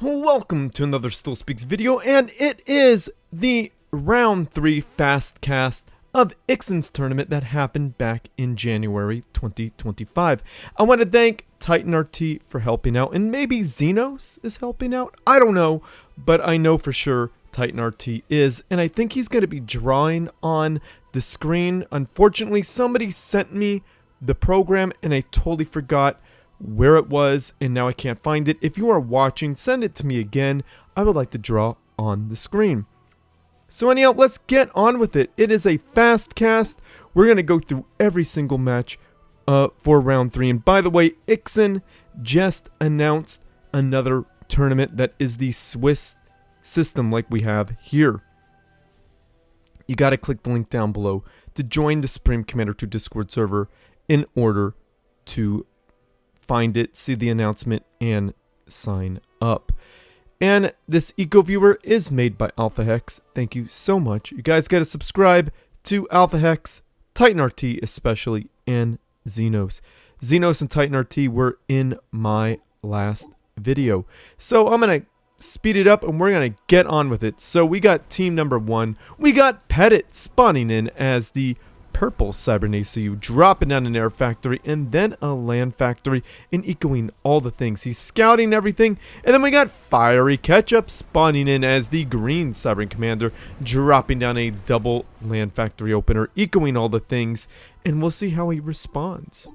Welcome to another Still Speaks video, and it is the round 3 fast cast of Ixen's tournament that happened back in January 2025. I want to thank TitanRT for helping out, and maybe Xenos is helping out? I don't know, but I know for sure TitanRT is, and I think he's going to be drawing on the screen. Unfortunately, somebody sent me the program and I totally forgot where it was, and now I can't find it. If you are watching, send it to me again. I would like to draw on the screen. So anyhow, let's get on with it. It is a fast cast. We're going to go through every single match for round 3. And by the way, Ixen just announced another tournament that is the Swiss system like we have here. You got to click the link down below to join the Supreme Commander 2 Discord server in order to find it, see the announcement, and sign up. And this eco viewer is made by Alphahex. Thank you so much. You guys got to subscribe to Alphahex, TitanRT especially, and Xenos. Xenos and TitanRT were in my last video. So I'm going to speed it up and we're going to get on with it. So we got team number 1. We got Petit spawning in as the purple Cybernaceau, dropping down an air factory and then a land factory and ecoing all the things. He's scouting everything. And then we got Fiery Ketchup spawning in as the green Cyber Commander, dropping down a double land factory opener, ecoing all the things, and we'll see how he responds.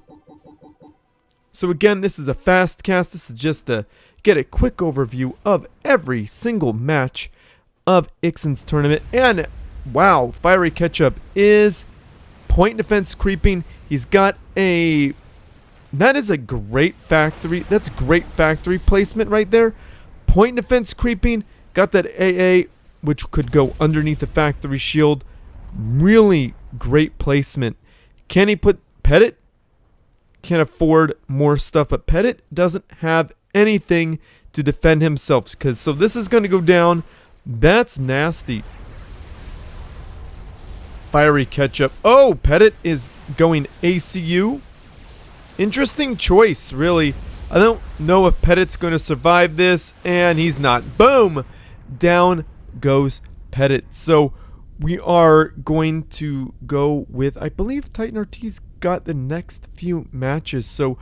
So again, this is a fast cast. This is just to get a quick overview of every single match of Ixen's tournament. And wow, Fiery Ketchup is point defense creeping. He's got a... That is a great factory. That's great factory placement right there. Point defense creeping. Got that AA, which could go underneath the factory shield. Really great placement. Can he put Petit? Can't afford more stuff, but Petit doesn't have anything to defend himself. So this is going to go down. That's nasty. Fiery Ketchup. Oh, Petit is going ACU. Interesting choice, really. I don't know if Petit's going to survive this, and he's not. Boom! Down goes Petit. So we are going to go with, I believe TitanRT's got the next few matches, so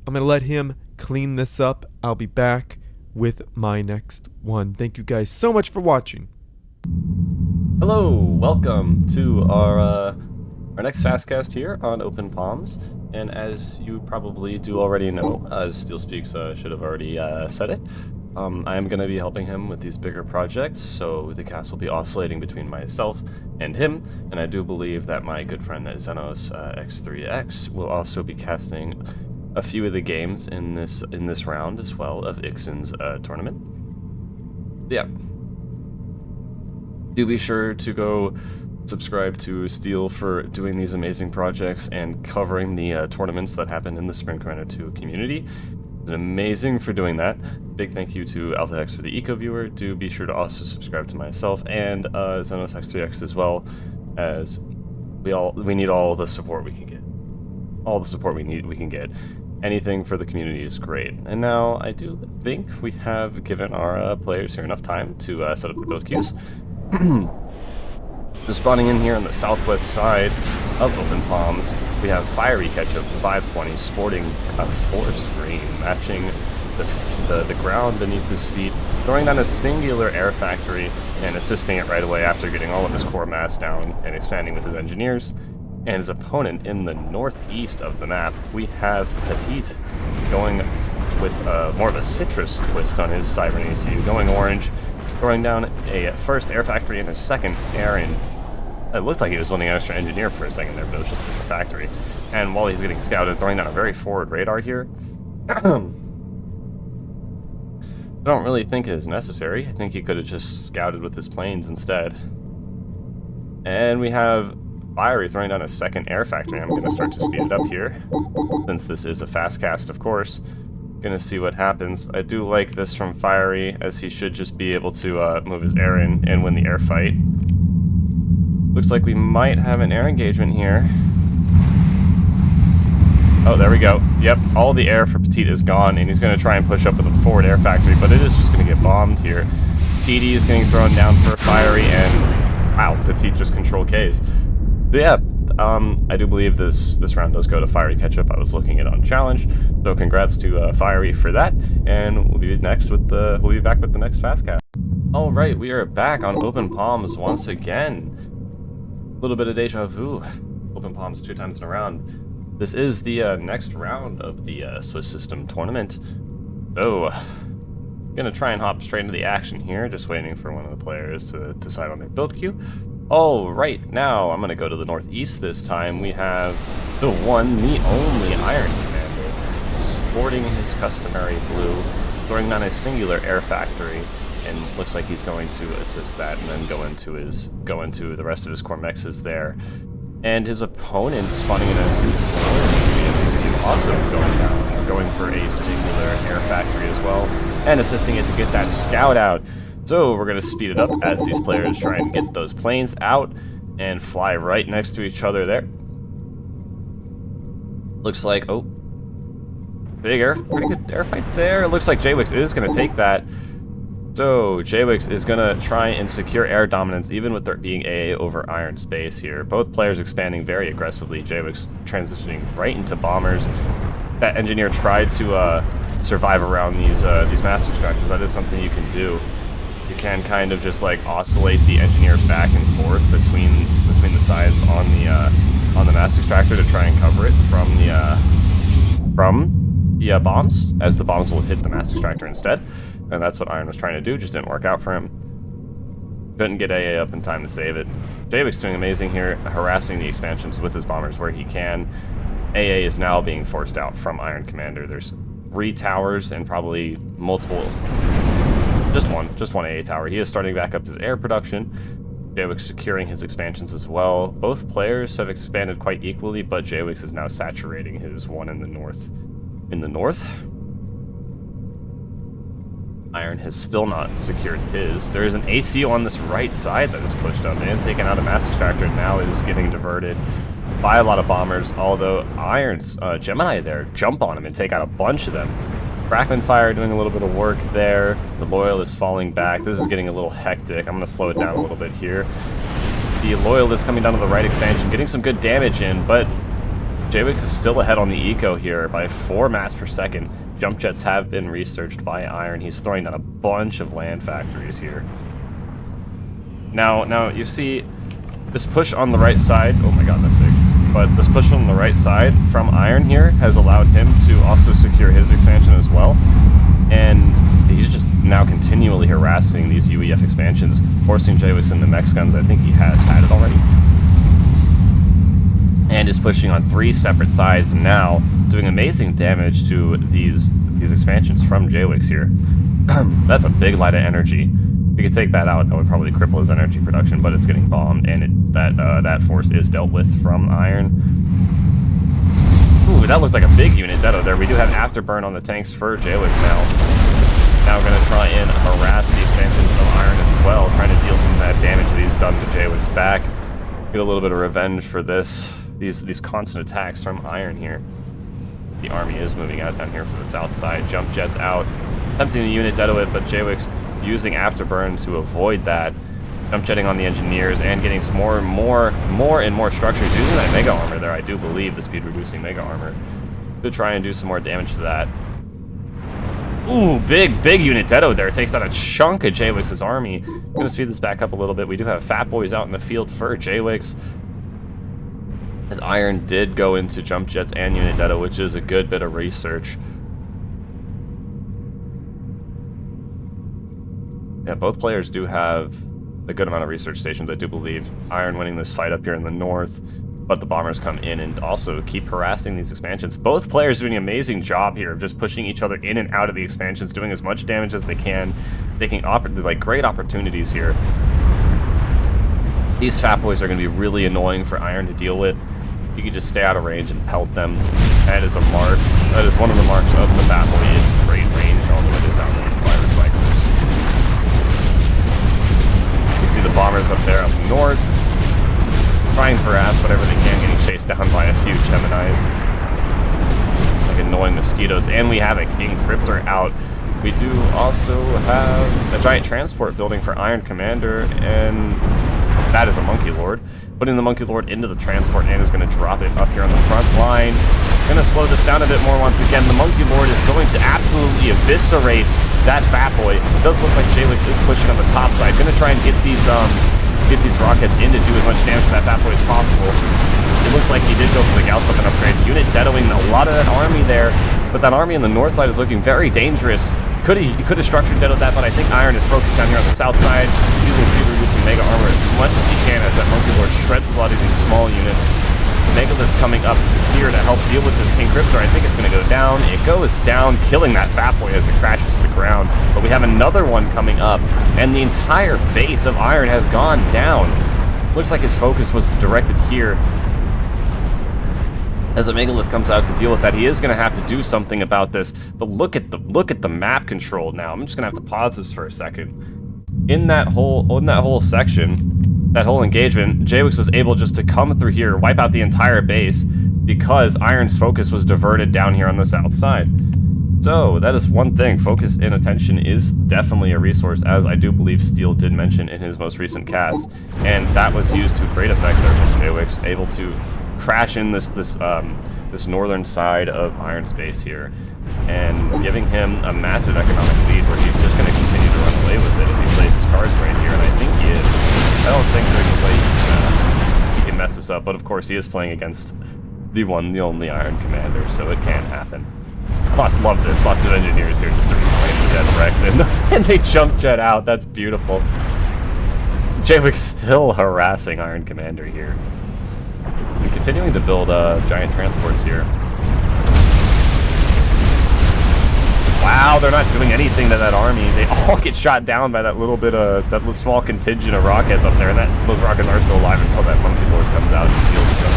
I'm going to let him clean this up. I'll be back with my next one. Thank you guys so much for watching. Hello, welcome to our next fastcast here on Open Palms, and as you probably do already know, as Steel Speaks should have already said it, I am going to be helping him with these bigger projects, so the cast will be oscillating between myself and him, and I do believe that my good friend Xenos X3X will also be casting a few of the games in this round as well of Ixen's tournament. Yeah. Do be sure to go subscribe to Steel for doing these amazing projects and covering the tournaments that happen in the Supreme Commander 2 community. It's amazing for doing that. Big thank you to Alphahex for the eco viewer. Do be sure to also subscribe to myself and Xenos X3X as well, as we need all the support we can get. All the support we can get. Anything for the community is great. And now I do think we have given our players here enough time to set up the build queues. So spawning in here on the southwest side of Open Palms, we have Fiery Ketchup 520 sporting a forest green, matching the ground beneath his feet, throwing down a singular air factory and assisting it right away after getting all of his core mass down and expanding with his engineers. And his opponent in the northeast of the map, we have Petit going with more of a citrus twist on his Cybernaceau, going orange, throwing down a first air factory and a second air in. It looked like he was building an extra engineer for a second there, but it was just in the factory. And while he's getting scouted, throwing down a very forward radar here. I don't really think it is necessary. I think he could have just scouted with his planes instead. And we have Fiery throwing down a second air factory. I'm going to start to speed it up here, since this is a fast cast, of course. Gonna see what happens. I do like this from Fiery, as he should just be able to move his air in and win the air fight. Looks like we might have an air engagement here. Oh, there we go. Yep, all the air for Petite is gone, and he's going to try and push up with a forward air factory, but it is just going to get bombed here. PD is getting thrown down for a fiery, and wow, Petite just control Ks. So yeah, I do believe this round does go to Fiery Ketchup. I was looking at it on challenge, so congrats to Fiery for that, and we'll be back with the next fast cast. All right, we are back on Open Palms once again. A little bit of deja vu. Open Palms 2 times in a round. This is the next round of the Swiss System tournament. So, I'm gonna try and hop straight into the action here, just waiting for one of the players to decide on their build queue. All right, now I'm gonna go to the northeast this time. We have the one, the only Iron Commander, sporting his customary blue, throwing on a singular air factory, and looks like he's going to assist that and then go into the rest of his core mexes there. And his opponent spawning in as also going for a singular air factory as well, and assisting it to get that scout out. So we're going to speed it up as these players try and get those planes out and fly right next to each other there. Looks like, oh, pretty good air fight there. It looks like Jaywix is going to take that. So, Jaywix is going to try and secure air dominance, even with there being AA over iron space here. Both players expanding very aggressively. Jaywix transitioning right into bombers. That engineer tried to survive around these mass extractors. That is something you can do. You can kind of just like oscillate the engineer back and forth between the sides on the mass extractor to try and cover it from the bombs, as the bombs will hit the mass extractor instead. And that's what Iron was trying to do, just didn't work out for him. Couldn't get AA up in time to save it. Jaywix doing amazing here, harassing the expansions with his bombers where he can. AA is now being forced out from Iron Commander. There's 3 towers and probably multiple... Just one AA tower. He is starting back up his air production. Jaywix securing his expansions as well. Both players have expanded quite equally, but Jaywix is now saturating his one in the north. Iron has still not secured his. There is an ACO on this right side that is pushed up and taken out a mass extractor, and now is getting diverted by a lot of bombers, although Iron's Gemini there jump on him and take out a bunch of them. Crackman Fire doing a little bit of work there. The Loyal is falling back. This is getting a little hectic. I'm going to slow it down a little bit here. The Loyal is coming down to the right expansion, getting some good damage in, but Jaywix is still ahead on the eco here by 4 mass per second. Jump jets have been researched by Iron. He's throwing down a bunch of land factories here. Now you see this push on the right side. Oh my god, that's big. But this push on the right side from Iron here has allowed him to also secure his expansion as well. And he's just now continually harassing these UEF expansions, forcing Jaywix into mech guns. I think he has had it already. And is pushing on 3 separate sides now, doing amazing damage to these expansions from Jaywix here. That's a big light of energy. If you could take that out, that would probably cripple his energy production, but it's getting bombed, and that force is dealt with from Iron. Ooh, that looked like a big unit deado there. We do have afterburn on the tanks for Jaywix now. Now we're going to try and harass the expansions of Iron as well, trying to deal some of that damage that he's done to Jaywix back. Get a little bit of revenge for these constant attacks from Iron here. The army is moving out down here from the south side. Jump jets out, attempting to unit deado it, but Jaywix using afterburn to avoid that. Jump jetting on the engineers and getting some more and more structures using that mega armor there. I do believe the speed reducing mega armor to try and do some more damage to that. Ooh, big unit deado there. Takes out a chunk of Jaywix's army. I'm gonna speed this back up a little bit. We do have Fat Boys out in the field for Jaywix, as Iron did go into jump jets and unit deado, which is a good bit of research. Yeah, both players do have a good amount of research stations, I do believe. Iron winning this fight up here in the north, but the bombers come in and also keep harassing these expansions. Both players doing an amazing job here of just pushing each other in and out of the expansions, doing as much damage as they can, taking great opportunities here. These Fat Boys are going to be really annoying for Iron to deal with. You can just stay out of range and pelt them. That is a mark. That is one of the marks of the Fat Boy. It's great range, although it is outrange by recyclers. You see the bombers up there up north, trying to harass whatever they can, getting chased down by a few Geminis. annoying mosquitoes, and we have a King Cryptor out. We do also have a giant transport building for Iron Commander, and that is a Monkey Lord. Putting the Monkey Lord into the transport and is going to drop it up here on the front line. Going to slow this down a bit more once again. The Monkey Lord is going to absolutely eviscerate that Fat Boy. It does look like Jaywix is pushing on the top side. Going to try and get these rockets in to do as much damage to that Fat Boy as possible. It looks like he did go for the Gauss weapon upgrade. Unit deadoing a lot of that army there, but that army on the north side is looking very dangerous. He could have structured deaded that, but I think Iron is focused down here on the south side, using speed-reducing Mega Armor as much as he can as that Monkey Lord shreds a lot of these small units. Megalith's coming up here to help deal with this King Cryptor. I think it's going to go down. It goes down, killing that Fat Boy as it crashes to the ground. But we have another one coming up, and the entire base of Iron has gone down. Looks like his focus was directed here. As a Megalith comes out to deal with that, he is going to have to do something about this. But look at the map control now. I'm just going to have to pause this for a second. In that whole section, that whole engagement, Jaywix was able just to come through here, wipe out the entire base, because Iron's focus was diverted down here on the south side. So that is one thing. Focus and attention is definitely a resource, as I do believe Steel did mention in his most recent cast, and that was used to great effect there from Jaywix, able to crash in this northern side of Iron's base here, and giving him a massive economic lead where he's just going to continue to run away with it if he plays his cards right here, and I think he is. I don't think there's a way he can mess this up, but of course he is playing against the one, the only Iron Commander, so it can happen. Love this. Lots of engineers here just to reclaim the dead Rex, and they jump jet out. That's beautiful. Jaywix still harassing Iron Commander here. And continuing to build giant transports here. Wow, they're not doing anything to that army. They all get shot down by that little bit of that little small contingent of rockets up there, and those rockets are still alive until that Monkey Lord comes out and deals with them.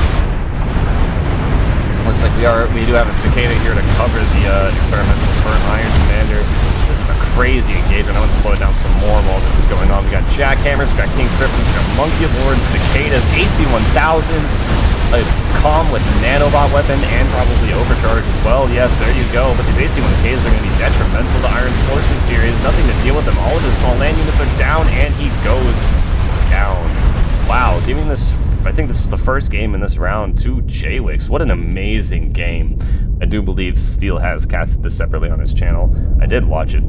Looks like we do have a Cicada here to cover the experimentals for Iron Commander. This is a crazy engagement. I'm going to slow it down some more while this is going on. We got Jackhammers, we got King Cryptors, we got Monkey Lords, Cicadas, AC-1000s, a Calm with Nanobot weapon, and probably Overcharge as well. Yes, there you go. But these AC-1000s are going to be detrimental to Iron's forces here. He has nothing to deal with them. All of his small land units are down, and he goes down. Wow, giving this... I think this is the first game in this round to Jaywix. What an amazing game. I do believe Steel has casted this separately on his channel. I did watch it,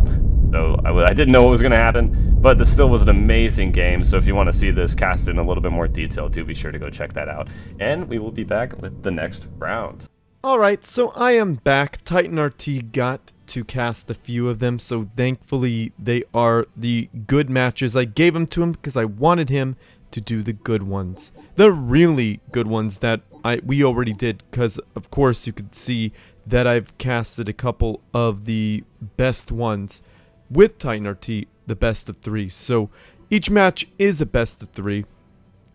so I didn't know what was going to happen, but this still was an amazing game, so if you want to see this cast in a little bit more detail, do be sure to go check that out. And we will be back with the next round. Alright, so I am back. Titan RT got to cast a few of them, so thankfully they are the good matches. I gave them to him because I wanted him to do the good ones. The really good ones that we already did, because of course you could see that I've casted a couple of the best ones with Titan RT, the best of 3. So each match is a best of 3.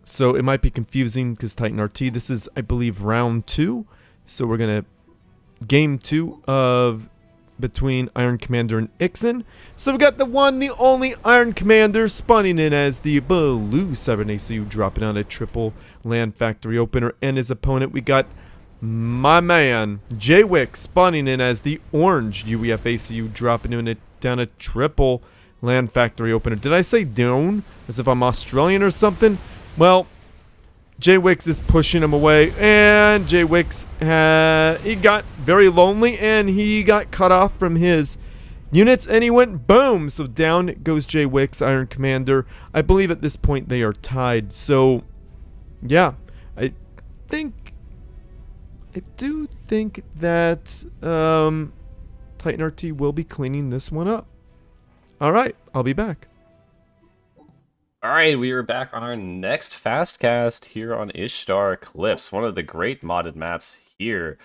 So it might be confusing because Titan RT, this is I believe round 2. So we're gonna game 2 of between Iron Commander and Ixen. So we got the one, the only Iron Commander spawning in as the blue 7 ACU, dropping on a triple land factory opener, and his opponent we got my man Jaywix spawning in as the orange UEF ACU, dropping in down a triple land factory opener. Did I say down? As if I'm Australian or something? Well, Jaywix is pushing him away, and Jaywix he got very lonely, and he got cut off from his units, and he went boom. So down goes Jaywix, Iron Commander. I believe at this point they are tied. So yeah, I do think that Titan RT will be cleaning this one up. All right, I'll be back. Alright, we are back on our next fast cast here on Ishtar Cliffs, one of the great modded maps here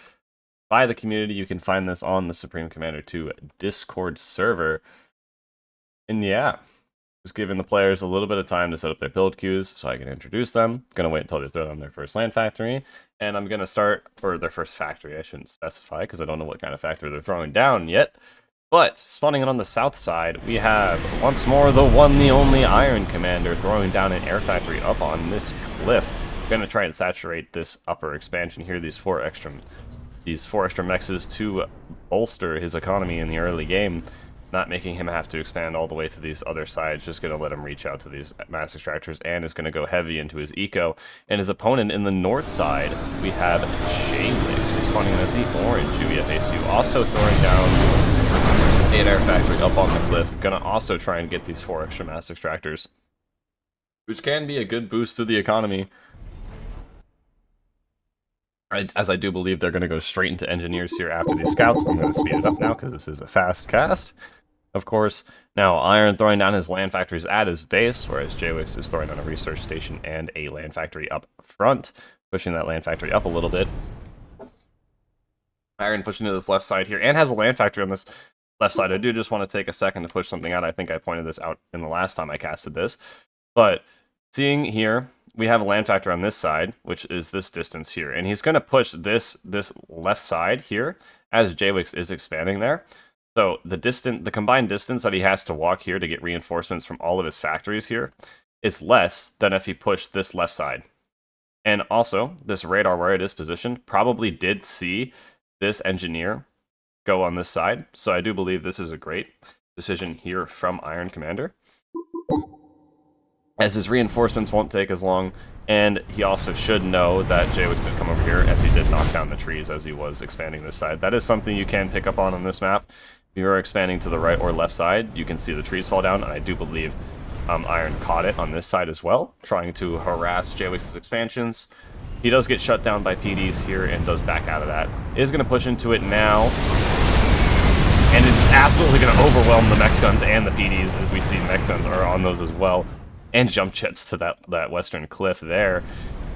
by the community. You can find this on the Supreme Commander 2 Discord server. And yeah, just giving the players a little bit of time to set up their build queues so I can introduce them. Gonna wait until they throw down their first land factory, and I'm gonna start, or their first factory, I shouldn't specify because I don't know what kind of factory they're throwing down yet. But, spawning in on the south side, we have, once more, the one, the only Iron Commander throwing down an air factory up on this cliff. We're going to try and saturate this upper expansion here, these 4 extra these 4 extra mexes to bolster his economy in the early game, not making him have to expand all the way to these other sides, just going to let him reach out to these mass extractors, and is going to go heavy into his eco. And his opponent in the north side, we have Jaywix, spawning as the orange UEFACU, also throwing down an air factory up on the cliff. Going to also try and get these 4 extra mass extractors, which can be a good boost to the economy. As I do believe they're going to go straight into engineers here after these scouts. I'm going to speed it up now because this is a fast cast, of course. Now, Iron throwing down his land factories at his base, whereas Jaywix is throwing down a research station and a land factory up front, pushing that land factory up a little bit. Iron pushing to this left side here, and has a land factory on this left side. I do just want to take a second to push something out. I think I pointed this out in the last time I casted this. But seeing here, we have a land factor on this side, which is this distance here. And he's going to push this left side here as Jaywix is expanding there. So the combined distance that he has to walk here to get reinforcements from all of his factories here is less than if he pushed this left side. And also, this radar where it is positioned probably did see this engineer go on this side. So I do believe this is a great decision here from Iron Commander, as his reinforcements won't take as long, and he also should know that Jaywix did come over here, as he did knock down the trees as he was expanding this side. That is something you can pick up on this map. If you are expanding to the right or left side, you can see the trees fall down, and I do believe Iron caught it on this side as well, trying to harass Jaywix's expansions. He does get shut down by PDs here and does back out of that. Is going to push into it now, and it's absolutely going to overwhelm the mech guns and the PDs, as we see mech guns are on those as well. And jump jets to that western cliff there.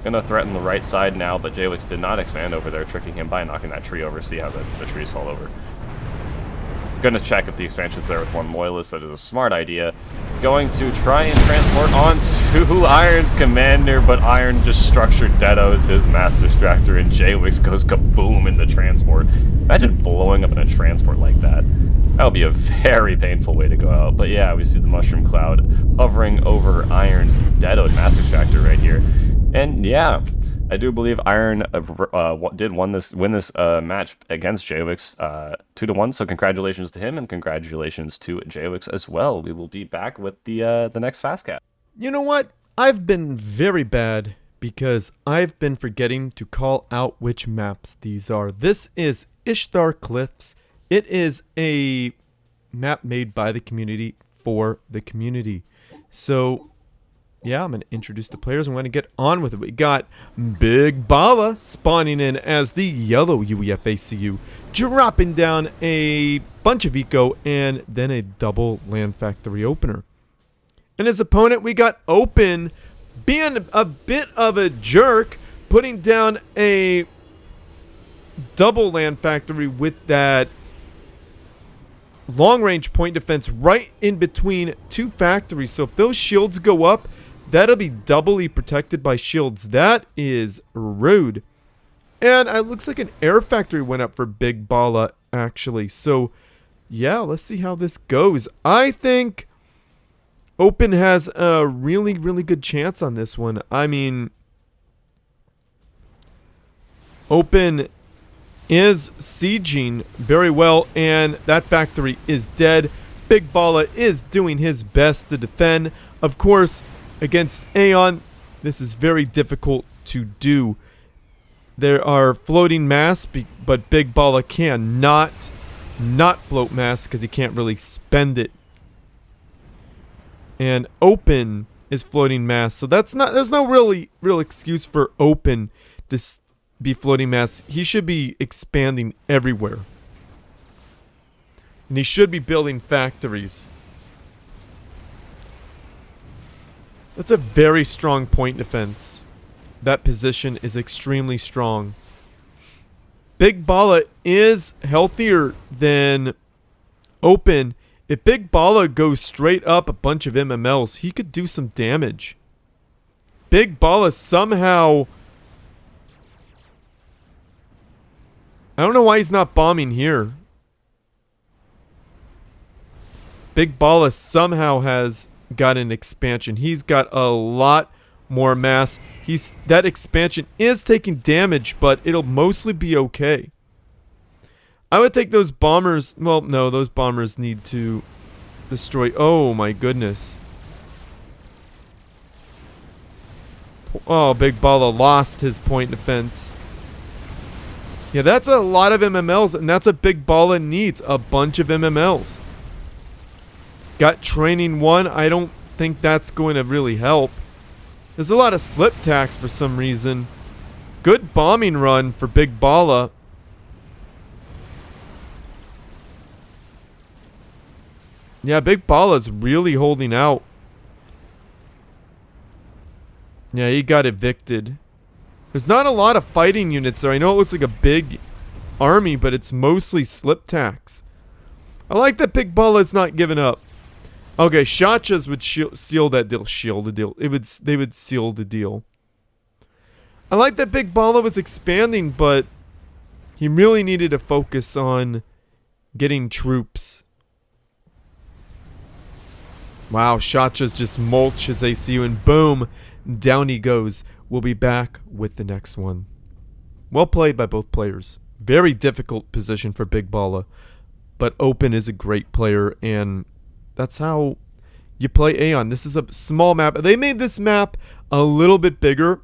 Gonna threaten the right side now, but Jaywix did not expand over there, tricking him by knocking that tree over. See how the trees fall over. Gonna check if the expansion's there with 1 loyalist. That is a smart idea. Going to try and transport onto Iron's commander, but Iron just structured deados his mass extractor, and Jaywix goes kaboom in the transport. Imagine blowing up in a transport like that. That would be a very painful way to go out. But yeah, we see the mushroom cloud hovering over Iron's deadoed mass extractor right here. And yeah, I do believe Iron did win this match against Jaywix 2-1. So congratulations to him, and congratulations to Jaywix as well. We will be back with the next Fastcast. You know what? I've been very bad because I've been forgetting to call out which maps these are. This is Ishtar Cliffs. It is a map made by the community for the community. So, yeah, I'm going to introduce the players. I'm going to get on with it. We got Big Bala spawning in as the yellow UEFACU, dropping down a bunch of eco and then a double land factory opener. And his opponent, we got Open, being a bit of a jerk, putting down a double land factory with that long-range point defense right in between 2 factories. So if those shields go up, that'll be doubly protected by shields. That is rude. And it looks like an air factory went up for Big Bala, actually. So, yeah, let's see how this goes. I think Open has a really, really good chance on this one. I mean, Open is sieging very well, and that factory is dead. Big Bala is doing his best to defend. Of course, against Aeon, this is very difficult to do. There are floating mass, but Big Bala cannot float mass because he can't really spend it. And Open is floating mass, so there's no real excuse for Open to be floating mass. He should be expanding everywhere. And he should be building factories. That's a very strong point defense. That position is extremely strong. Big Bala is healthier than Open. If Big Bala goes straight up a bunch of MMLs, he could do some damage. Big Bala somehow... I don't know why he's not bombing here. Big Bala somehow has got an expansion. He's got a lot more mass. That expansion is taking damage, but it'll mostly be okay. I would take those bombers. Well, no, those bombers need to destroy. Oh my goodness. Oh, Big Bala lost his point defense. Yeah, that's a lot of MMLs, and that's what Big Bala needs. A bunch of MMLs. Got training 1. I don't think that's going to really help. There's a lot of slip tacks for some reason. Good bombing run for Big Bala. Yeah, Big Bala's really holding out. Yeah, he got evicted. There's not a lot of fighting units there. I know it looks like a big army, but it's mostly slip tacks. I like that Big Bala's not giving up. Okay, Shachas would seal that deal. Shield the deal. They would seal the deal. I like that Big Bala was expanding, but he really needed to focus on getting troops. Wow, Shachas just mulch his ACU, and boom, down he goes. We'll be back with the next one. Well played by both players. Very difficult position for Big Bala, but Open is a great player, and that's how you play Aeon. This is a small map. They made this map a little bit bigger.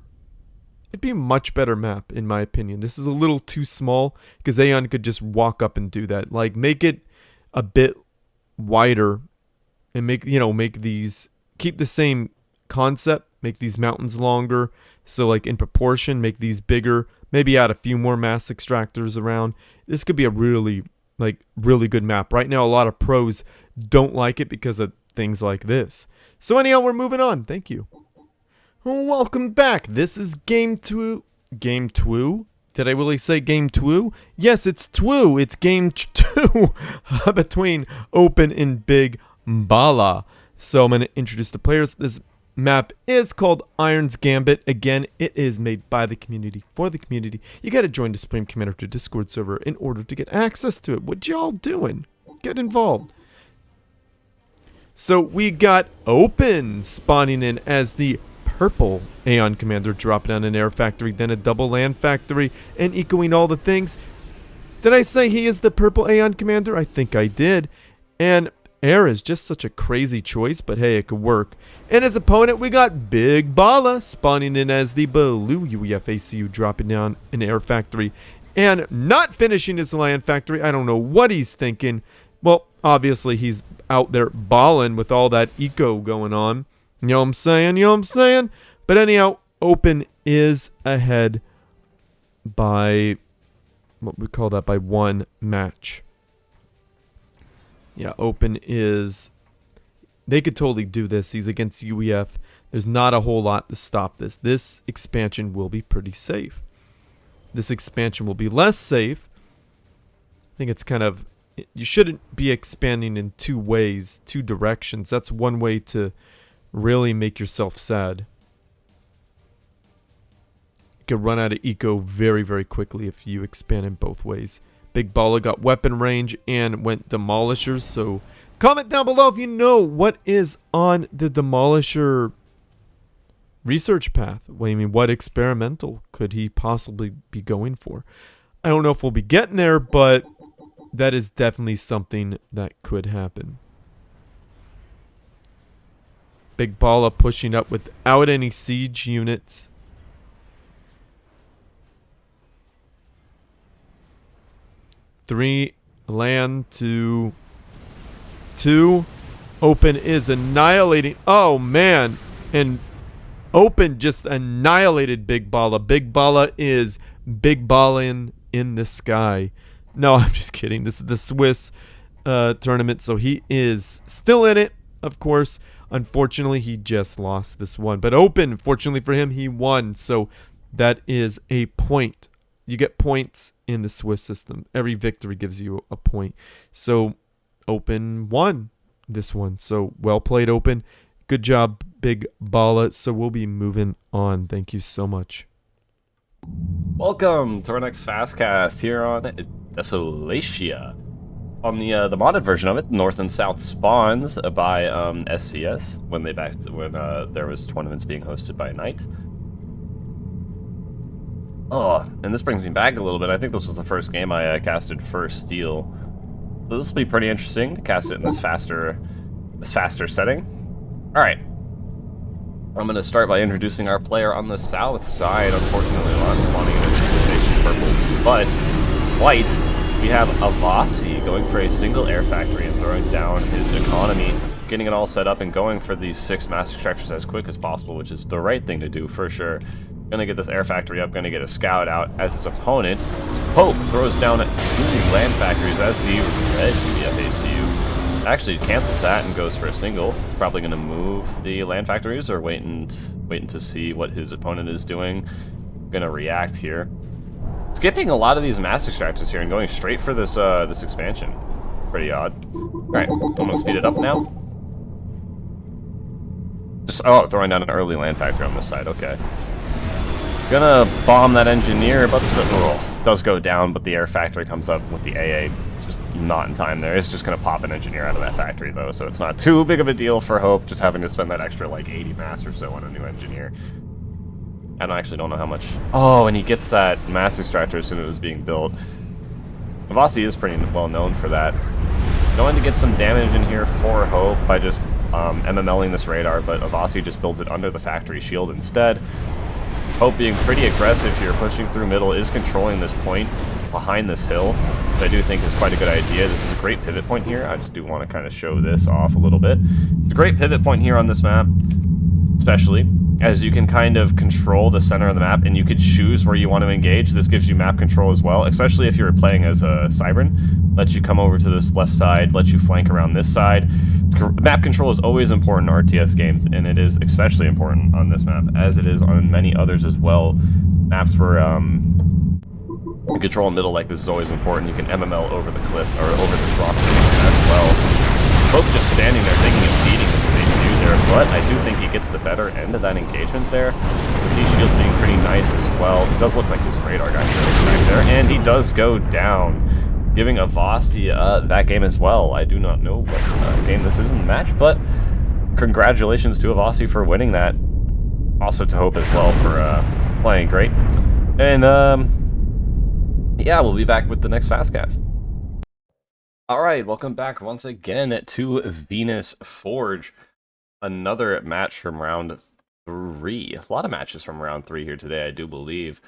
It'd be a much better map, in my opinion. This is a little too small, because Aeon could just walk up and do that. Like, make it a bit wider, and make these, keep the same concept, make these mountains longer, so like in proportion, make these bigger, maybe add a few more mass extractors around. This could be a really good map. Right now, a lot of pros don't like it because of things like this. So anyhow, we're moving on. Thank you. Welcome back. This is game 2. Game 2? Did I really say game 2? Yes, it's 2. It's game 2 between Open and Big Bala. So I'm going to introduce the players. This map is called Iron's Gambit. Again, it is made by the community for the community. You got to join the Supreme Commander to Discord server in order to get access to it. What y'all doing? Get involved. So we got Open spawning in as the purple Aeon Commander, dropping down an air factory, then a double land factory, and echoing all the things. Did I say he is the purple Aeon Commander? I think I did. And air is just such a crazy choice, but hey, it could work. And his opponent, we got Big Bala spawning in as the blue UEF ACU, dropping down an air factory and not finishing his land factory. I don't know what he's thinking. Well, obviously he's out there balling with all that eco going on. You know what I'm saying? You know what I'm saying? But anyhow, Open is ahead by, what we call that, by 1 match. Yeah, Open is, they could totally do this. He's against UEF. There's not a whole lot to stop this. This expansion will be pretty safe. This expansion will be less safe. I think it's kind of, you shouldn't be expanding in 2 ways, 2 directions. That's one way to really make yourself sad. You could run out of eco very, very quickly if you expand in both ways. Big Bala got weapon range and went Demolishers, so comment down below if you know what is on the Demolisher research path. Well, I mean, what experimental could he possibly be going for? I don't know if we'll be getting there, but that is definitely something that could happen. Big Bala pushing up without any siege units. Three land to 2. Open is annihilating. Oh man, and Open just annihilated Big Bala. Big Bala is Big Ballin' in the sky. No, I'm just kidding. This is the Swiss tournament, so he is still in it, of course. Unfortunately, he just lost this one. But Open, fortunately for him, he won. So that is a point. You get points in the Swiss system. Every victory gives you a point. So Open won this one. So well played, Open. Good job, Big Bala. So we'll be moving on. Thank you so much. Welcome to our next Fastcast here on Desolatia. On the modded version of it, North and South spawns by SCS when there was tournaments being hosted by night. Oh, and this brings me back a little bit. I think this was the first game I casted for Steel. So this will be pretty interesting to cast it in this faster setting. All right. I'm going to start by introducing our player on the south side. Unfortunately, a lot spawning in his purple. But white, we have Avasi going for a single air factory and throwing down his economy, getting it all set up and going for these 6 mass extractors as quick as possible, which is the right thing to do for sure. Gonna get this air factory up, gonna get a scout out as his opponent. Hope throws down 2 land factories as the red VFACU actually cancels that and goes for a single. Probably gonna move the land factories or waiting to see what his opponent is doing. Gonna react here. Skipping a lot of these mass extractors here and going straight for this this expansion. Pretty odd. Alright, I'm gonna speed it up now. Just throwing down an early land factory on this side, okay. Gonna bomb that engineer, but it does go down, but the air factory comes up with the AA just not in time there. It's just gonna pop an engineer out of that factory though, so it's not too big of a deal for Hope, just having to spend that extra like 80 mass or so on a new engineer. I actually don't know how much. Oh, and he gets that mass extractor as soon as it was being built. Avasi is pretty well known for that. Going to get some damage in here for Hope by just MMLing this radar, but Avasi just builds it under the factory shield instead. Hope being pretty aggressive here, pushing through middle, is controlling this point behind this hill, which I do think is quite a good idea. This is a great pivot point here. I just do want to kind of show this off a little bit. It's a great pivot point here on this map, especially as you can kind of control the center of the map and you could choose where you want to engage. This gives you map control as well, especially if you're playing as a Cybran. Lets you come over to this left side, lets you flank around this side. Map control is always important in RTS games, and it is especially important on this map, as it is on many others as well. Maps where you control middle like this is always important. You can MML over the cliff, or over this rock as well. Hope just standing there thinking of beating the face there, but I do think he gets the better end of that engagement there. With these shields being pretty nice as well. It does look like his radar got killed back there, and he does go down, giving Avasi that game as well. I do not know what game this is in the match, but congratulations to Avasi for winning that. Also to Hope as well for playing great. And yeah, we'll be back with the next Fastcast. Alright, welcome back once again to Venus Forge. Another match from round 3. A lot of matches from round 3 here today, I do believe.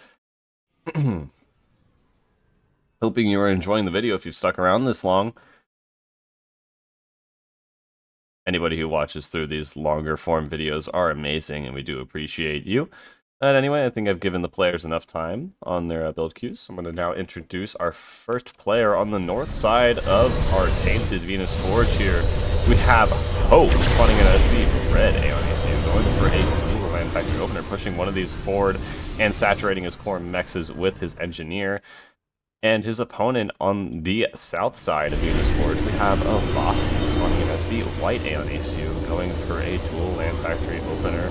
Hoping you are enjoying the video if you've stuck around this long. Anybody who watches through these longer form videos are amazing, and we do appreciate you. But anyway, I think I've given the players enough time on their build queues. So I'm going to now introduce our first player on the north side of our tainted Venus Forge here. We have Hope spawning in as the red AODC, going for a dual land factory opener, pushing one of these forward and saturating his core mexes with his engineer. And his opponent on the south side of Venus Forge, we have Avasi spawning in as the white AODC, going for a dual land factory opener.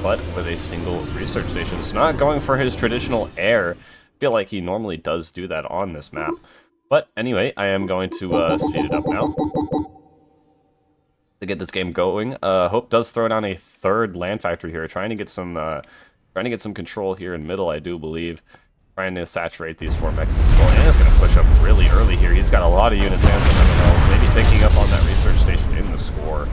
But with a single research station. So not going for his traditional air. I feel like he normally does do that on this map. But anyway, I am going to speed it up now to get this game going. Hope does throw down a third land factory here, trying to get some control here in middle, I do believe. Trying to saturate these 4 mechs as well. And is going to push up really early here. He's got a lot of units and some MMLs, maybe picking up on that research station in the score,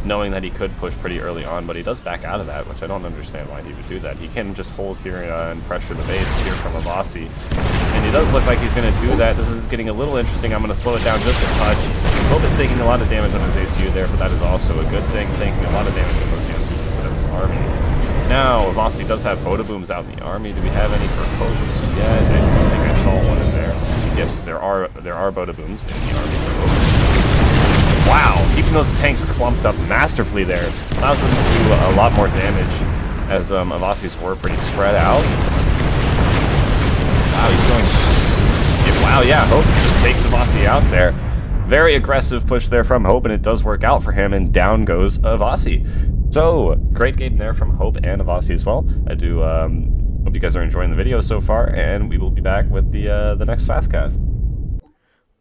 knowing that he could push pretty early on, but he does back out of that, which I don't understand why he would do that. He can just hold here and pressure the base here from Avasi. And he does look like he's going to do that. This is getting a little interesting. I'm going to slow it down just a touch. Hope is taking a lot of damage on his ACU there, but that is also a good thing, taking a lot of damage on those units instead of his army. Now, Avasi does have Boda Booms out in the army. Do we have any for Hope? Yeah, I don't think I saw one in there. Yes, there are Boda Booms in the army for Hope. Wow, keeping those tanks clumped up masterfully there allows them to do a lot more damage, as Avasi's were pretty spread out. Wow, he's going... Wow, yeah, Hope just takes Avasi out there. Very aggressive push there from Hope, and it does work out for him, and down goes Avasi. So, great game there from Hope and Avasi as well. I do hope you guys are enjoying the video so far, and we will be back with the next Fastcast.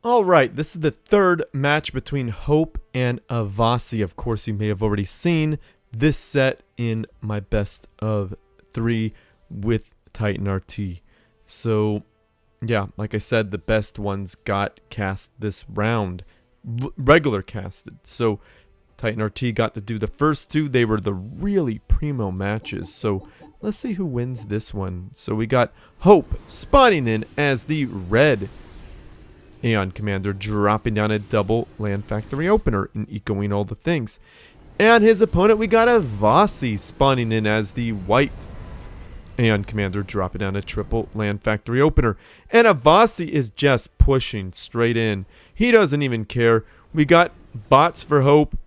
Alright, this is the third match between Hope and Avasi. Of course, you may have already seen this set in my best of 3 with Titan RT. So, yeah, like I said, the best ones got cast this round. Regular casted. So, Titan RT got to do the first two. They were the really primo matches. So, let's see who wins this one. So, we got Hope spawning in as the red Aeon Commander, dropping down a double land factory opener and ecoing all the things. And his opponent, we got Avasi spawning in as the white Aeon Commander, dropping down a triple land factory opener. And Avasi is just pushing straight in. He doesn't even care. We got bots for Hope,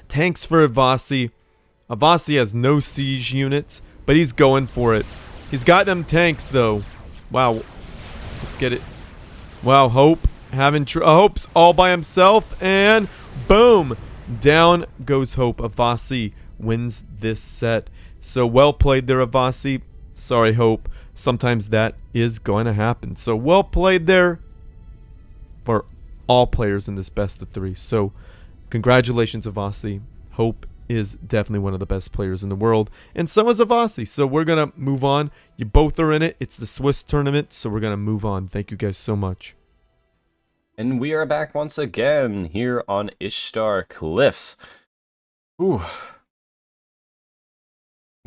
tanks for Avasi. Avasi has no siege units, but he's going for it. He's got them tanks, though. Wow. Let's get it. Wow, Hope having Hope's all by himself, and boom, down goes Hope. Avasi wins this set. So well played there, Avasi. Sorry, Hope. Sometimes that is going to happen. So well played there for all players in this best of 3. So congratulations, Avasi. Hope is definitely one of the best players in the world, and so is Avasi. So we're gonna move on. You both are in it. It's the Swiss tournament, so we're gonna move on. Thank you guys so much. And we are back once again here on Ishtar Cliffs. Ooh.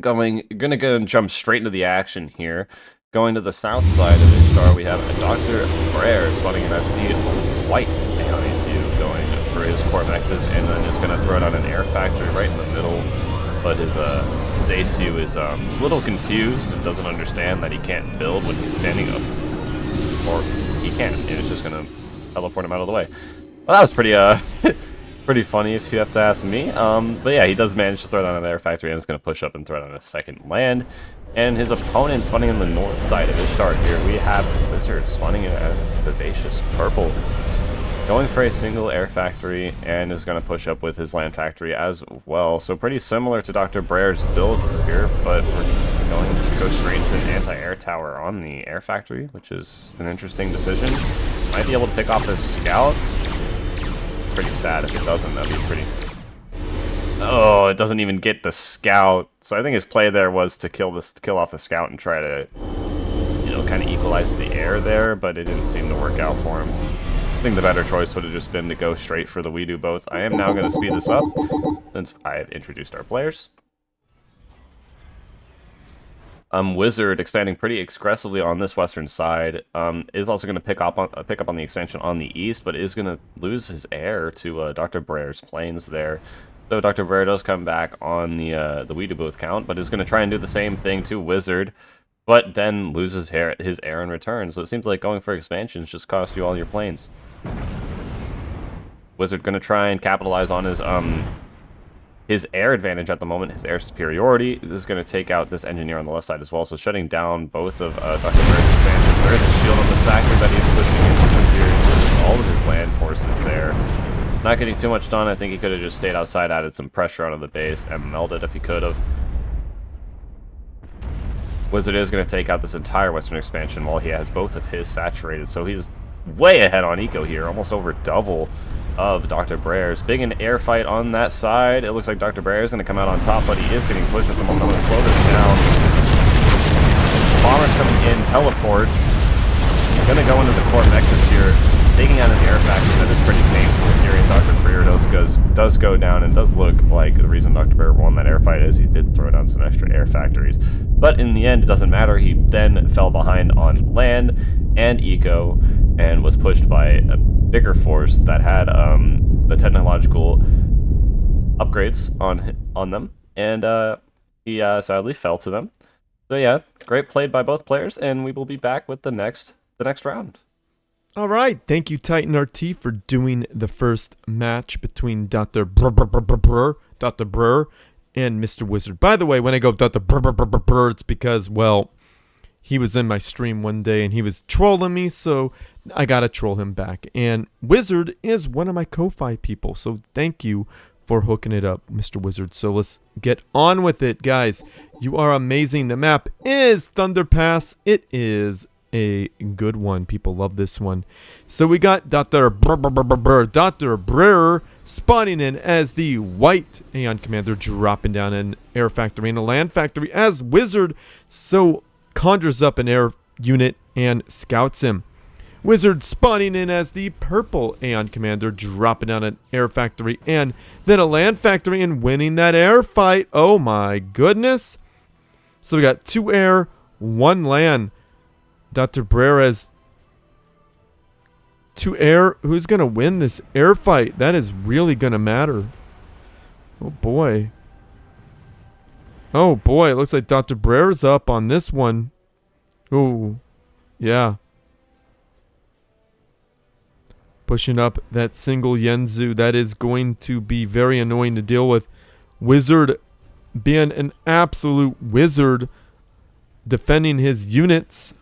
Gonna go and jump straight into the action here. Going to the south side of Ishtar, we have a Dr. Brer spawning in as the white Aeon ACU going for his core mexes, and then is gonna throw down an air factory right in the middle. But his ACU is a little confused and doesn't understand that he can't build when he's standing up, or he can, and it's just gonna teleport him out of the way. Well, that was pretty pretty funny if you have to ask me. But yeah, he does manage to throw down an air factory, and is going to push up and throw down a second land. And his opponent spawning in the north side of Ishtar here, we have Wizard spawning it as Vivacious Purple, going for a single air factory, and is going to push up with his land factory as well. So pretty similar to Dr. Brer's build here, but we're going to go straight to an anti-air tower on the air factory, which is an interesting decision. Might be able to pick off this scout. Pretty sad if it doesn't. That'd be pretty... Oh, it doesn't even get the scout. So I think his play there was to kill off the scout and try to, you know, kind of equalize the air there, but it didn't seem to work out for him. I think the better choice would have just been to go straight for the we do both. I am now going to speed this up since I have introduced our players. Wizard expanding pretty aggressively on this western side, is also going to pick up on the expansion on the east, but is going to lose his heir to Dr. Brer's plains there. So Dr. Brer does come back on the Weedo Booth count, but is going to try and do the same thing to Wizard, but then loses his heir in return. So it seems like going for expansions just cost you all your plains. Wizard going to try and capitalize on his air advantage at the moment, his air superiority. This is going to take out this engineer on the left side as well, so shutting down both of Dr. Brere's expansions. There is a shield on this factor that he's pushing into here, just all of his land forces there. Not getting too much done. I think he could have just stayed outside, added some pressure onto the base, and melded if he could have. Wizard is going to take out this entire western expansion while he has both of his saturated, so he's way ahead on eco here, almost over double of Dr. Brer's. Big an air fight on that side. It looks like Dr. Brer is going to come out on top, but he is getting pushed at the moment. I'm going to slow this down. Bombers coming in, teleport. I'm going to go into the core nexus here, taking out an air factory that is pretty painful here. Dr. Brer does go down, and does look like the reason Dr. Brer won that air fight is he did throw down some extra air factories. But in the end, it doesn't matter. He then fell behind on land and eco, and was pushed by a bigger force that had the technological upgrades on them, and he sadly fell to them. So yeah, great played by both players, and we will be back with the next round. All right, thank you, Titan RT, for doing the first match between Dr. Brer and Mr. Wizard. By the way, when I go Dr. Brer, it's because, well, he was in my stream one day and he was trolling me, so I gotta troll him back. And Wizard is one of my Ko-Fi people, so thank you for hooking it up, Mr. Wizard. So let's get on with it, guys. You are amazing. The map is Thunder Pass. It is a good one. People love this one. So we got Dr. Brer spawning in as the white Aeon Commander, dropping down an air factory and a land factory as Wizard. So conjures up an air unit and scouts him. Wizard spawning in as the purple Aeon Commander, dropping down an air factory and then a land factory and winning that air fight. Oh my goodness. So we got 2 air, 1 land. Dr. Brer has 2 air. Who's going to win this air fight? That is really going to matter. Oh boy. Oh boy, it looks like Dr. Brer's up on this one. Oh, yeah. Pushing up that single Yenzu. That is going to be very annoying to deal with. Wizard being an absolute wizard, defending his units.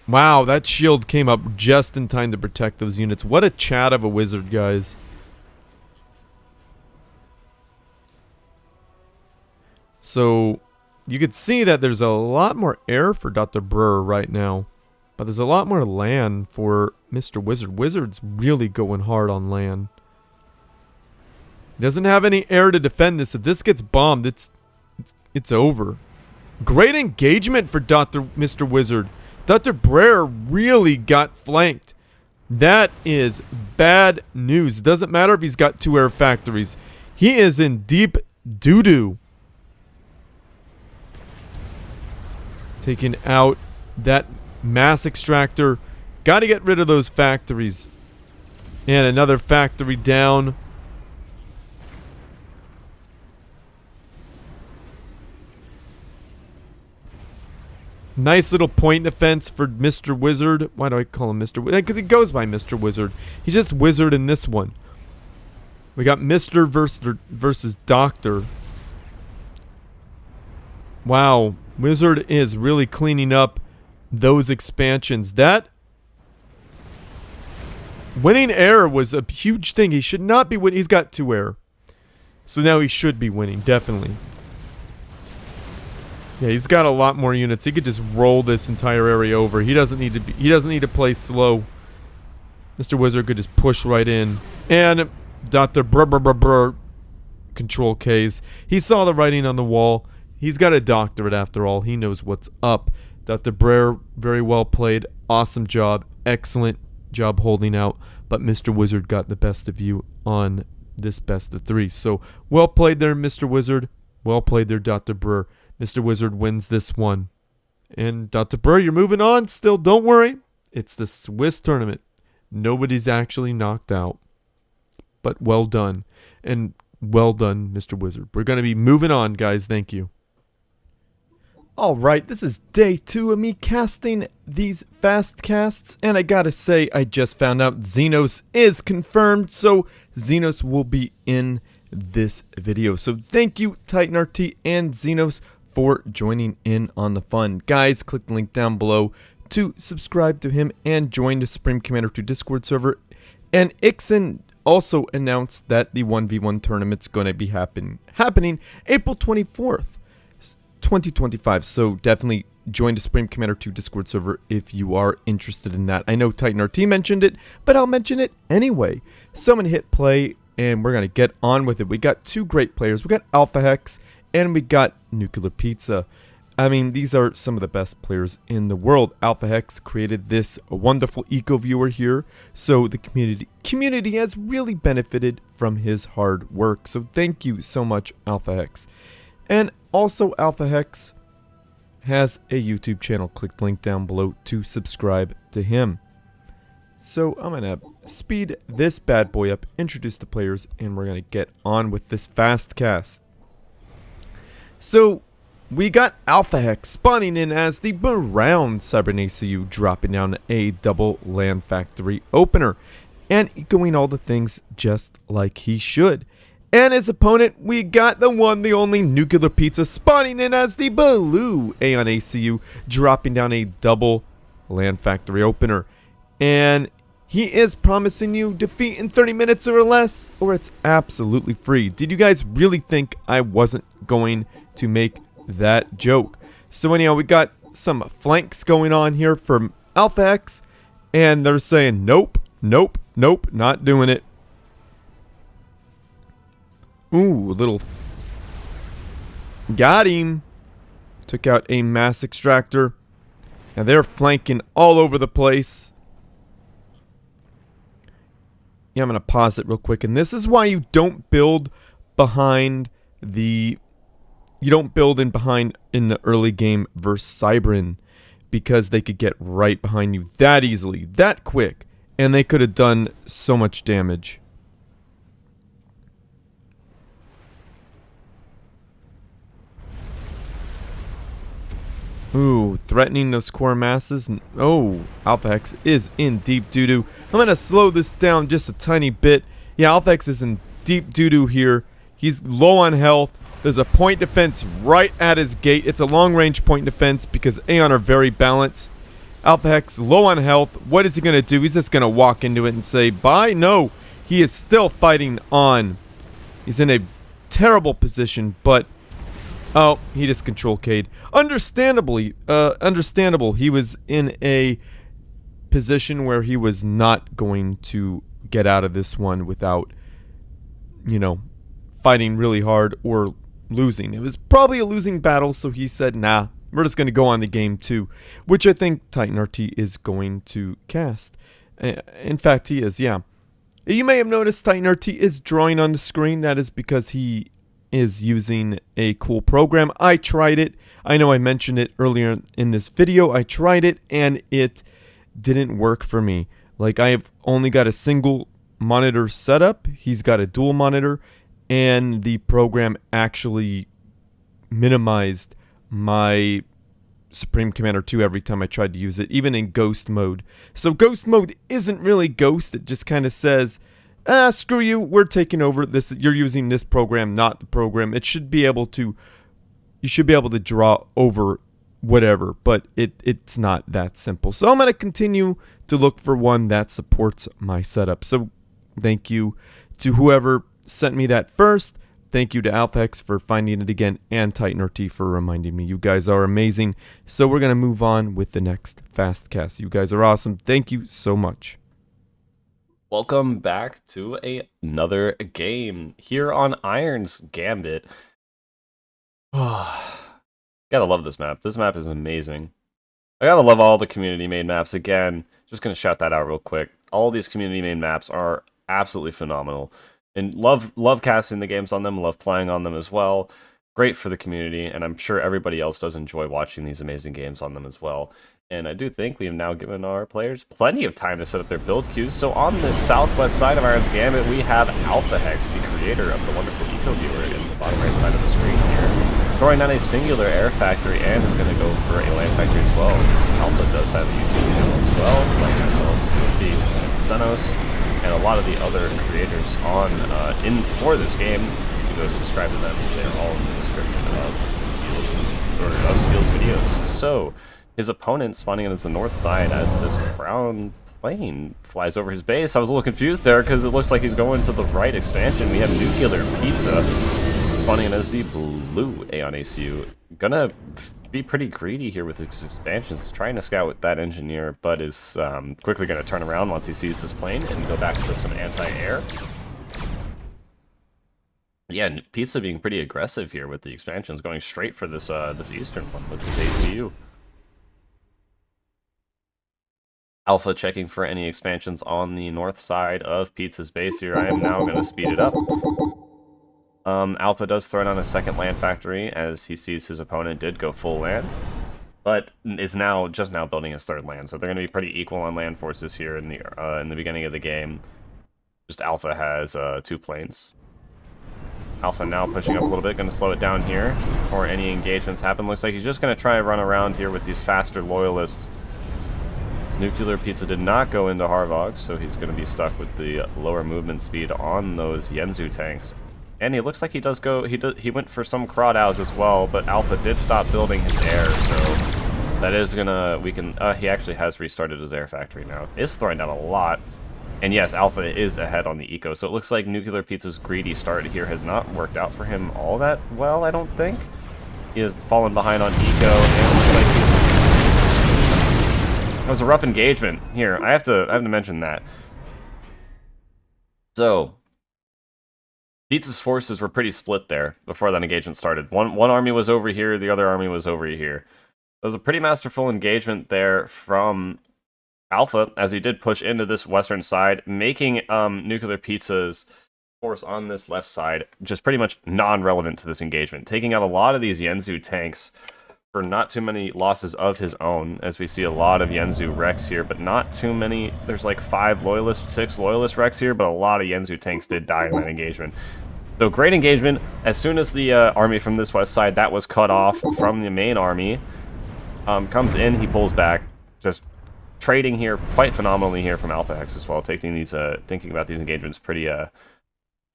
Wow, that shield came up just in time to protect those units. What a chat of a wizard, guys. So you could see that there's a lot more air for Dr. Brer right now. But there's a lot more land for Mr. Wizard. Wizard's really going hard on land. He doesn't have any air to defend this. If this gets bombed, it's over. Great engagement for Mr. Wizard. Dr. Brer really got flanked. That is bad news. It doesn't matter if he's got 2 air factories. He is in deep doo-doo. Taking out that mass extractor. Got to get rid of those factories. And another factory down. Nice little point defense for Mr. Wizard. Why do I call him Mr. Wizard? Because he goes by Mr. Wizard. He's just Wizard in this one. We got Mr. versus Doctor. Wow. Wizard is really cleaning up those expansions. That winning air was a huge thing. He should not be winning. He's got 2 air. So now he should be winning, definitely. Yeah, he's got a lot more units. He could just roll this entire area over. He doesn't need to play slow. Mr. Wizard could just push right in. And Dr. Brr control Ks. He saw the writing on the wall. He's got a doctorate after all. He knows what's up. Dr. Brer, very well played. Awesome job. Excellent job holding out. But Mr. Wizard got the best of you on this best of 3. So, well played there, Mr. Wizard. Well played there, Dr. Brer. Mr. Wizard wins this one. And Dr. Brer, you're moving on still. Don't worry. It's the Swiss tournament. Nobody's actually knocked out. But well done. And well done, Mr. Wizard. We're going to be moving on, guys. Thank you. Alright, this is day 2 of me casting these fast casts, and I gotta say, I just found out Xenos is confirmed, so Xenos will be in this video. So thank you, TitanRT and Xenos, for joining in on the fun. Guys, click the link down below to subscribe to him and join the Supreme Commander 2 Discord server. And Ixen also announced that the 1v1 tournament's gonna be happening April 24th. 2025, so definitely join the Supreme Commander 2 Discord server if you are interested in that. I know TitanRT mentioned it, but I'll mention it anyway. So I'm going to hit play, and we're going to get on with it. We got 2 great players. We got Alphahex, and we got Nuclear Pizza. I mean, these are some of the best players in the world. Alphahex created this wonderful eco viewer here, so the community has really benefited from his hard work. So thank you so much, Alphahex. And also, Alphahex has a YouTube channel. Click the link down below to subscribe to him. So I'm going to speed this bad boy up, introduce the players, and we're going to get on with this fast cast. So we got Alphahex spawning in as the brown Cybernaceau, dropping down a double land factory opener, and going all the things just like he should. And his opponent, we got the one, the only Nuclear Pizza spawning in as the blue Aeon ACU, dropping down a double land factory opener. And he is promising you defeat in 30 minutes or less, or it's absolutely free. Did you guys really think I wasn't going to make that joke? So anyhow, we got some flanks going on here from Alphahex, and they're saying, nope, nope, nope, not doing it. Ooh, a little Got him. Took out a mass extractor. Now they're flanking all over the place. Yeah, I'm going to pause it real quick. And this is why you don't build behind the... You don't build in behind in the early game versus Cybran. Because they could get right behind you that easily, that quick. And they could have done so much damage. Ooh, threatening those core masses. Oh, Alphahex is in deep doo-doo. I'm going to slow this down just a tiny bit. Yeah, Alphahex is in deep doo-doo here. He's low on health. There's a point defense right at his gate. It's a long-range point defense because Aeon are very balanced. Alphahex low on health. What is he going to do? He's just going to walk into it and say bye? No, he is still fighting on. He's in a terrible position, but... Oh, he just control K'd. Understandable. He was in a position where he was not going to get out of this one without, you know, fighting really hard or losing. It was probably a losing battle, so he said, nah, we're just going to go on to game 2, which I think Titan RT is going to cast. In fact, he is, yeah. You may have noticed Titan RT is drawing on the screen. That is because he is using a cool program. I tried it. I know I mentioned it earlier in this video. I tried it and it didn't work for me. Like, I have only got a single monitor setup. He's got a dual monitor, and the program actually minimized my Supreme Commander 2 every time I tried to use it, even in ghost mode. So ghost mode isn't really ghost. It just kind of says, screw you, we're taking over this. You're using this program, not the program. It should be able to, you should be able to draw over whatever, but it's not that simple. So I'm going to continue to look for one that supports my setup. So thank you to whoever sent me that first. Thank you to Alphahex for finding it again, and Titan RT for reminding me. You guys are amazing. So we're going to move on with the next fast cast. You guys are awesome. Thank you so much. Welcome back to another game here on Iron's Gambit. Gotta love this map. This map is amazing. I gotta love all the community-made maps. Again, just gonna shout that out real quick. All these community-made maps are absolutely phenomenal. And love casting the games on them, love playing on them as well. Great for the community, and I'm sure everybody else does enjoy watching these amazing games on them as well. And I do think we have now given our players plenty of time to set up their build queues. So on the southwest side of Iron's Gambit, we have Alphahex, the creator of the wonderful Eco Viewer, in the bottom right side of the screen here, throwing down a singular air factory and is going to go for a land factory as well. Alpha does have a YouTube channel as well, like myself, Speaks, Xenos, and a lot of the other creators on for this game. You go subscribe to them; they're all in the description of Steel's videos. So his opponent spawning in as the north side as this crown plane flies over his base. I was a little confused there because it looks like he's going to the right expansion. We have Nuclear Pizza spawning in as the blue Aeon ACU. Gonna be pretty greedy here with his expansions, trying to scout with that engineer, but is quickly going to turn around once he sees this plane and go back to some anti-air. Yeah, Pizza being pretty aggressive here with the expansions, going straight for this this eastern one with his ACU. Alpha checking for any expansions on the north side of Pizza's base here. I am now going to speed it up. Alpha does throw down a second land factory as he sees his opponent did go full land, but is just now building his third land. So they're going to be pretty equal on land forces here in the beginning of the game. Just Alpha has 2 planes. Alpha now pushing up a little bit, going to slow it down here before any engagements happen. Looks like he's just going to try and run around here with these faster loyalists. Nuclear Pizza did not go into Harvog, so he's going to be stuck with the lower movement speed on those Yenzu tanks. And he looks like he does go, he went for some Crawdads as well, but Alpha did stop building his air, so that is gonna, he actually has restarted his air factory now. Is throwing down a lot. And yes, Alpha is ahead on the eco, so it looks like Nuclear Pizza's greedy start here has not worked out for him all that well, I don't think. He has fallen behind on eco, and looks like that was a rough engagement. Here, I have to mention that. So Pizza's forces were pretty split there before that engagement started. One army was over here, the other army was over here. It was a pretty masterful engagement there from Alpha, as he did push into this western side, making Nuclear Pizza's force on this left side just pretty much non-relevant to this engagement, taking out a lot of these Yenzu tanks for not too many losses of his own, as we see a lot of Yenzu wrecks here, but not too many. There's like 5 loyalist, 6 loyalist wrecks here, but a lot of Yenzu tanks did die in that engagement. So great engagement. As soon as the army from this west side that was cut off from the main army comes in, he pulls back, just trading here quite phenomenally here from Alphahex as well, taking these thinking about these engagements pretty a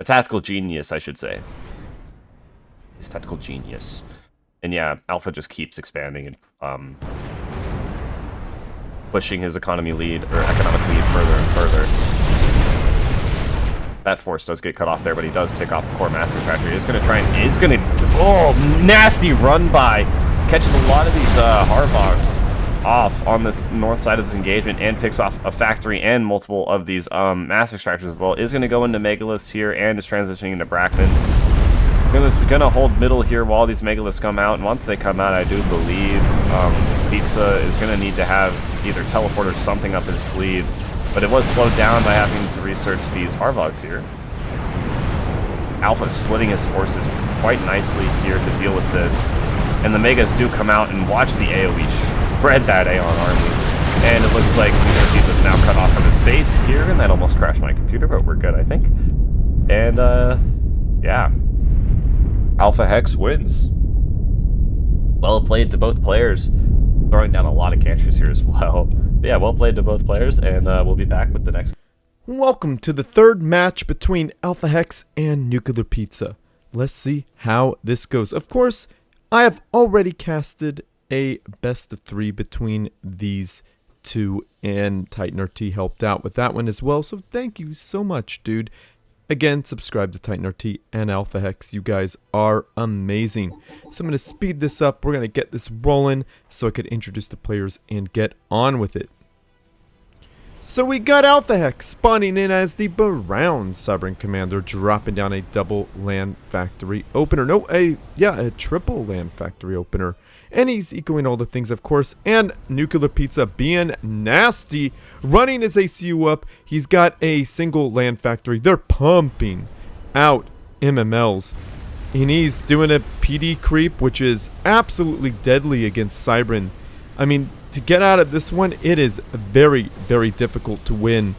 tactical genius, I should say. He's tactical genius. And yeah, Alpha just keeps expanding and pushing his economic lead further and further. That force does get cut off there, but he does pick off a core master factory. He's going to try and... Oh, nasty run by. Catches a lot of these Harvogs off on this north side of this engagement and picks off a factory and multiple of these master structures as well. Is going to go into Megaliths here and is transitioning into Brackman. Gonna hold middle here while these Megaliths come out, and once they come out, I do believe Pizza is gonna need to have either teleport or something up his sleeve, but it was slowed down by having to research these Harvogs here. Alpha splitting his forces quite nicely here to deal with this, and the Megas do come out and watch the AoE shred that Aeon army, and it looks like Pizza's now cut off from his base here, and that almost crashed my computer, but we're good, I think. And yeah. Alphahex wins. Well played to both players. Throwing down a lot of gantries here as well. But yeah, well played to both players, and we'll be back with the next. Welcome to the third match between Alphahex and Nuclear Pizza. Let's see how this goes. Of course, I have already casted a best of 3 between these two, and TitanRT helped out with that one as well, so thank you so much, dude. Again, subscribe to TitanRT and Alphahex. You guys are amazing. So I'm going to speed this up. We're going to get this rolling so I could introduce the players and get on with it. So we got Alphahex spawning in as the Brown Sovereign Commander, dropping down a double land factory opener. No, a triple land factory opener. And he's echoing all the things, of course. And Nuclear Pizza being nasty, running his ACU up. He's got a single land factory. They're pumping out MMLs. And he's doing a PD creep, which is absolutely deadly against Cybran. I mean, to get out of this one, it is very, very difficult to win.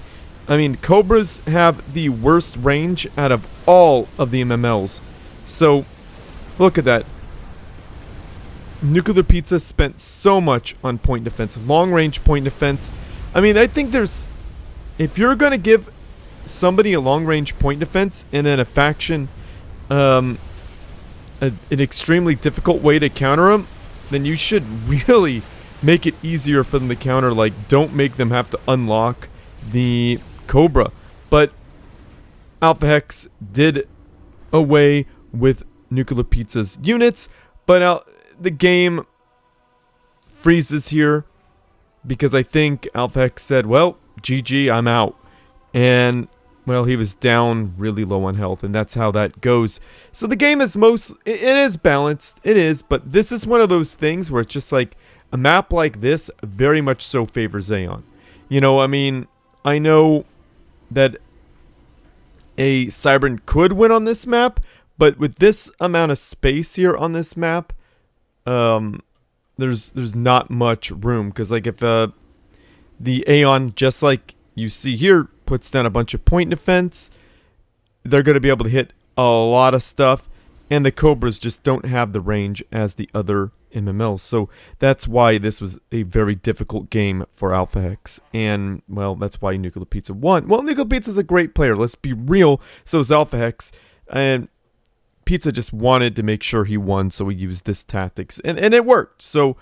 I mean, Cobras have the worst range out of all of the MMLs. So, look at that. Nuclear Pizza spent so much on point defense, long range point defense. I mean, I think there's, if you're going to give somebody a long range point defense and then a faction an extremely difficult way to counter them, then you should really make it easier for them to counter. Like, don't make them have to unlock the Cobra. But Alphahex did away with Nuclear Pizza's units, but the game freezes here because I think Alphahex said, well, GG, I'm out. And, well, he was down really low on health, and that's how that goes. So the game is it is balanced, it is, but this is one of those things where it's just like, a map like this very much so favors Aeon. You know, I mean, I know that a Cybran could win on this map, but with this amount of space here on this map, there's not much room, because like if the Aeon, just like you see here, puts down a bunch of point defense, they're going to be able to hit a lot of stuff, and the Cobras just don't have the range as the other MMLs. So that's why this was a very difficult game for Alphahex, and well, that's why Nuclear Pizza won. Well, Nuclear Pizza's a great player, let's be real, so is Alphahex, and Pizza just wanted to make sure he won, so he used this tactics, and it worked. So,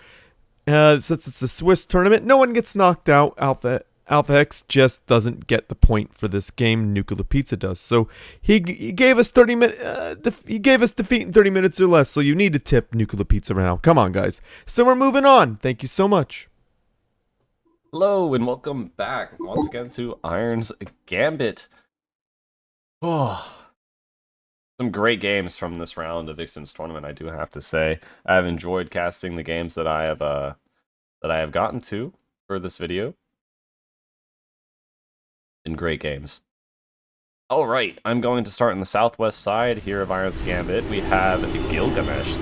since it's a Swiss tournament, no one gets knocked out. Alphahex just doesn't get the point for this game. Nuclear Pizza does. So he gave us 30 minutes. He gave us defeat in 30 minutes or less. So you need to tip Nuclear Pizza right now. Come on, guys. So we're moving on. Thank you so much. Hello and welcome back once again to Iron's Gambit. Oh. some great games from this round of Ixen's tournament, I do have to say. I've enjoyed casting the games that I have gotten to for this video. And great games. All right, I'm going to start on the southwest side here of Iron's Gambit. We have Gilgamesh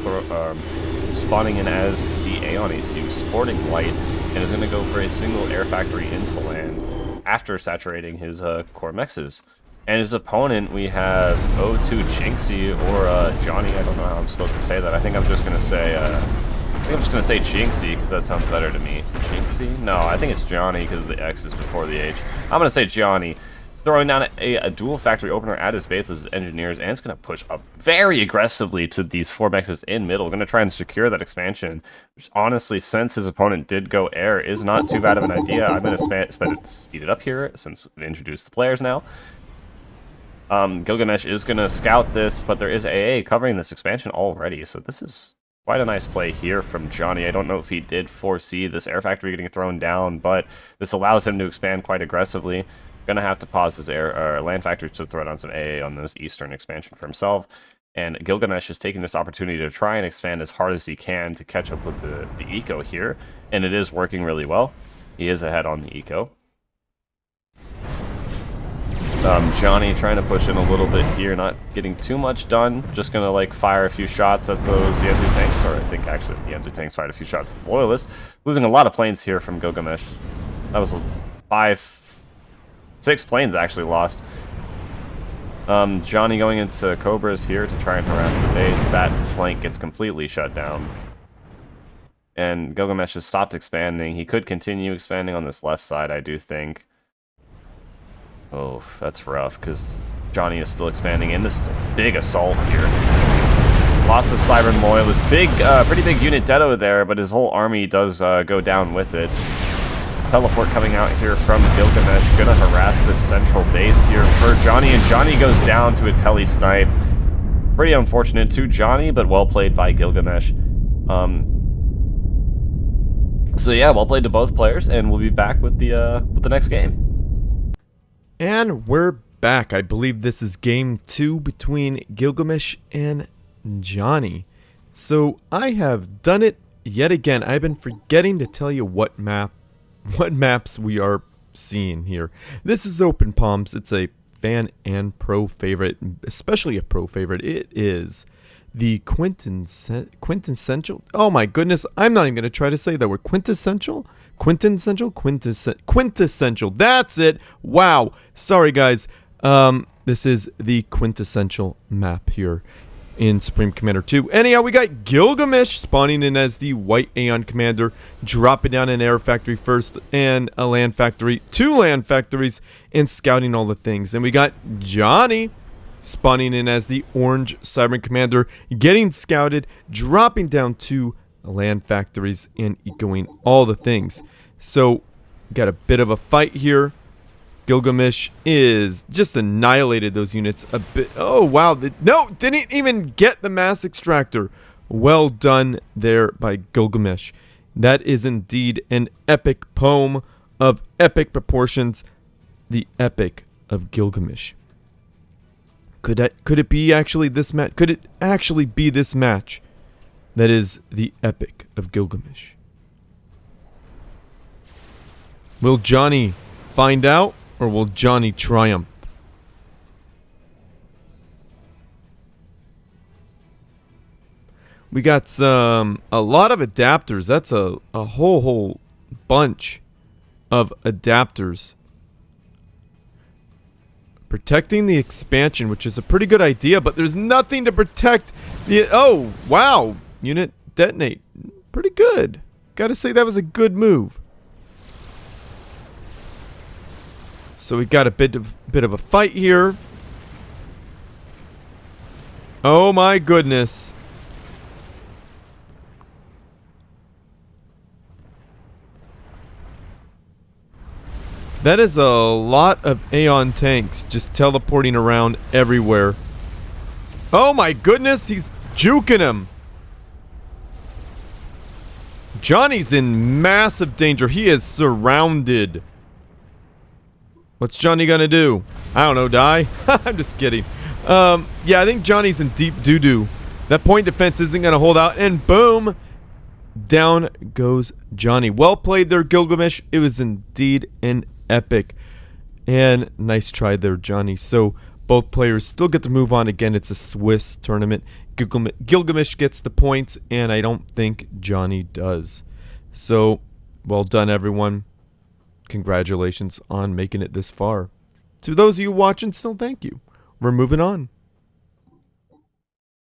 spawning in as the Aeon ECU, sporting white, and is going to go for a single air factory into land after saturating his core mexes. And his opponent, we have O2 Jinxie or Johnny. I don't know how I'm supposed to say that. I think I'm just going to say Jinxie because that sounds better to me. Jinxie? No, I think it's Johnny because the X is before the H. I'm going to say Johnny. Throwing down a dual factory opener at his base with his engineers, and it's going to push up very aggressively to these 4 mexes in middle. Going to try and secure that expansion, which honestly, since his opponent did go air, is not too bad of an idea. I'm going to speed it up here since we've introduced the players now. Gilgamesh is going to scout this, but there is AA covering this expansion already, so this is quite a nice play here from Johnny. I don't know if he did foresee this air factory getting thrown down, but this allows him to expand quite aggressively. Gonna have to pause his land factory to throw down some AA on this eastern expansion for himself. And Gilgamesh is taking this opportunity to try and expand as hard as he can to catch up with the eco here. And it is working really well. He is ahead on the eco. Johnny trying to push in a little bit here, not getting too much done. Just gonna like fire a few shots at those Yanzu tanks, or I think actually the Yanzu tanks fired a few shots at the Loyalists. Losing a lot of planes here from Gilgamesh. That was 6 planes actually lost. Johnny going into Cobras here to try and harass the base. That flank gets completely shut down. And Gilgamesh has stopped expanding. He could continue expanding on this left side, I do think. Oh, that's rough, because Johnny is still expanding, and this is a big assault here. Lots of Cybern Loyalists. Pretty big unit dead over there, but his whole army does go down with it. Teleport coming out here from Gilgamesh, gonna harass this central base here for Johnny, and Johnny goes down to a tele snipe. Pretty unfortunate to Johnny, but well played by Gilgamesh. So yeah, well played to both players, and we'll be back with the next game. And we're back. I believe this is game 2 between Gilgamesh and Johnny. So I have done it yet again. I've been forgetting to tell you what maps we are seeing here. This is Open Palms. It's a fan and pro favorite, especially a pro favorite. It is the quintessential. Oh my goodness, I'm not even going to try to say that word. Quintessential. That's it. Wow. Sorry guys. This is the quintessential map here in Supreme Commander 2. Anyhow, we got Gilgamesh spawning in as the white Aeon commander, dropping down an air factory first and a land factory, 2 land factories, and scouting all the things. And we got Johnny spawning in as the orange Cybern commander, getting scouted, dropping down 2 land factories, and ecoing all the things. So, got a bit of a fight here. Gilgamesh is just annihilated those units a bit. Oh, wow. No, didn't even get the mass extractor. Well done there by Gilgamesh. That is indeed an epic poem of epic proportions. The Epic of Gilgamesh. Could it be actually this match? Could it actually be this match that is the Epic of Gilgamesh? Will Johnny find out, or will Johnny triumph? We got a lot of adapters. That's a whole bunch of adapters. Protecting the expansion, which is a pretty good idea, but there's nothing to protect the... Oh, wow. Unit detonate. Pretty good. Gotta say that was a good move. So we got a bit of a fight here. Oh my goodness. That is a lot of Aeon tanks just teleporting around everywhere. Oh my goodness, he's juking him. Johnny's in massive danger. He is surrounded. What's Johnny gonna do? I don't know, die? I'm just kidding. Yeah, I think Johnny's in deep doo-doo. That point defense isn't going to hold out, and boom! Down goes Johnny. Well played there, Gilgamesh. It was indeed an epic. And nice try there, Johnny. So both players still get to move on. Again, it's a Swiss tournament. Gilgamesh gets the points, and I don't think Johnny does. So, well done, everyone. Congratulations on making it this far. To those of you watching, still thank you. We're moving on.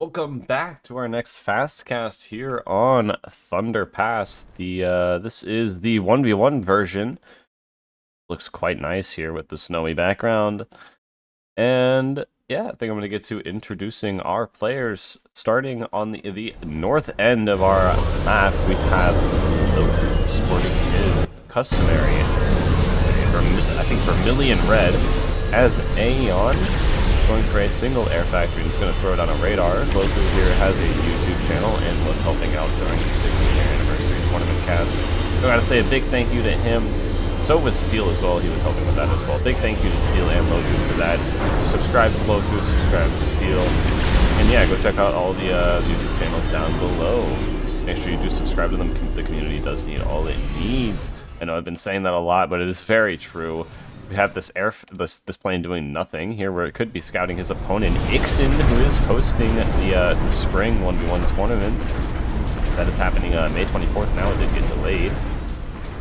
Welcome back to our next fast cast here on Thunder Pass. This is the 1v1 version. Looks quite nice here with the snowy background. And yeah, I think I'm going to get to introducing our players. Starting on the north end of our map, we have Loku sporting his customary, I think Vermilion Red, as Aeon. Going for a single air factory, he's going to throw it on a radar. Loku here has a YouTube channel and was helping out during the 16th anniversary tournament cast. I gotta say a big thank you to him. So was Steel as well, he was helping with that as well. Big thank you to Steel and Loku for that. Subscribe to Loku, subscribe to Steel. And yeah, go check out all the YouTube channels down below. Make sure you do subscribe to them. The community does need all it needs. I know I've been saying that a lot, but it is very true. We have this plane doing nothing here, where it could be scouting his opponent, Ixen, who is hosting the spring 1v1 tournament. That is happening May 24th now. It did get delayed.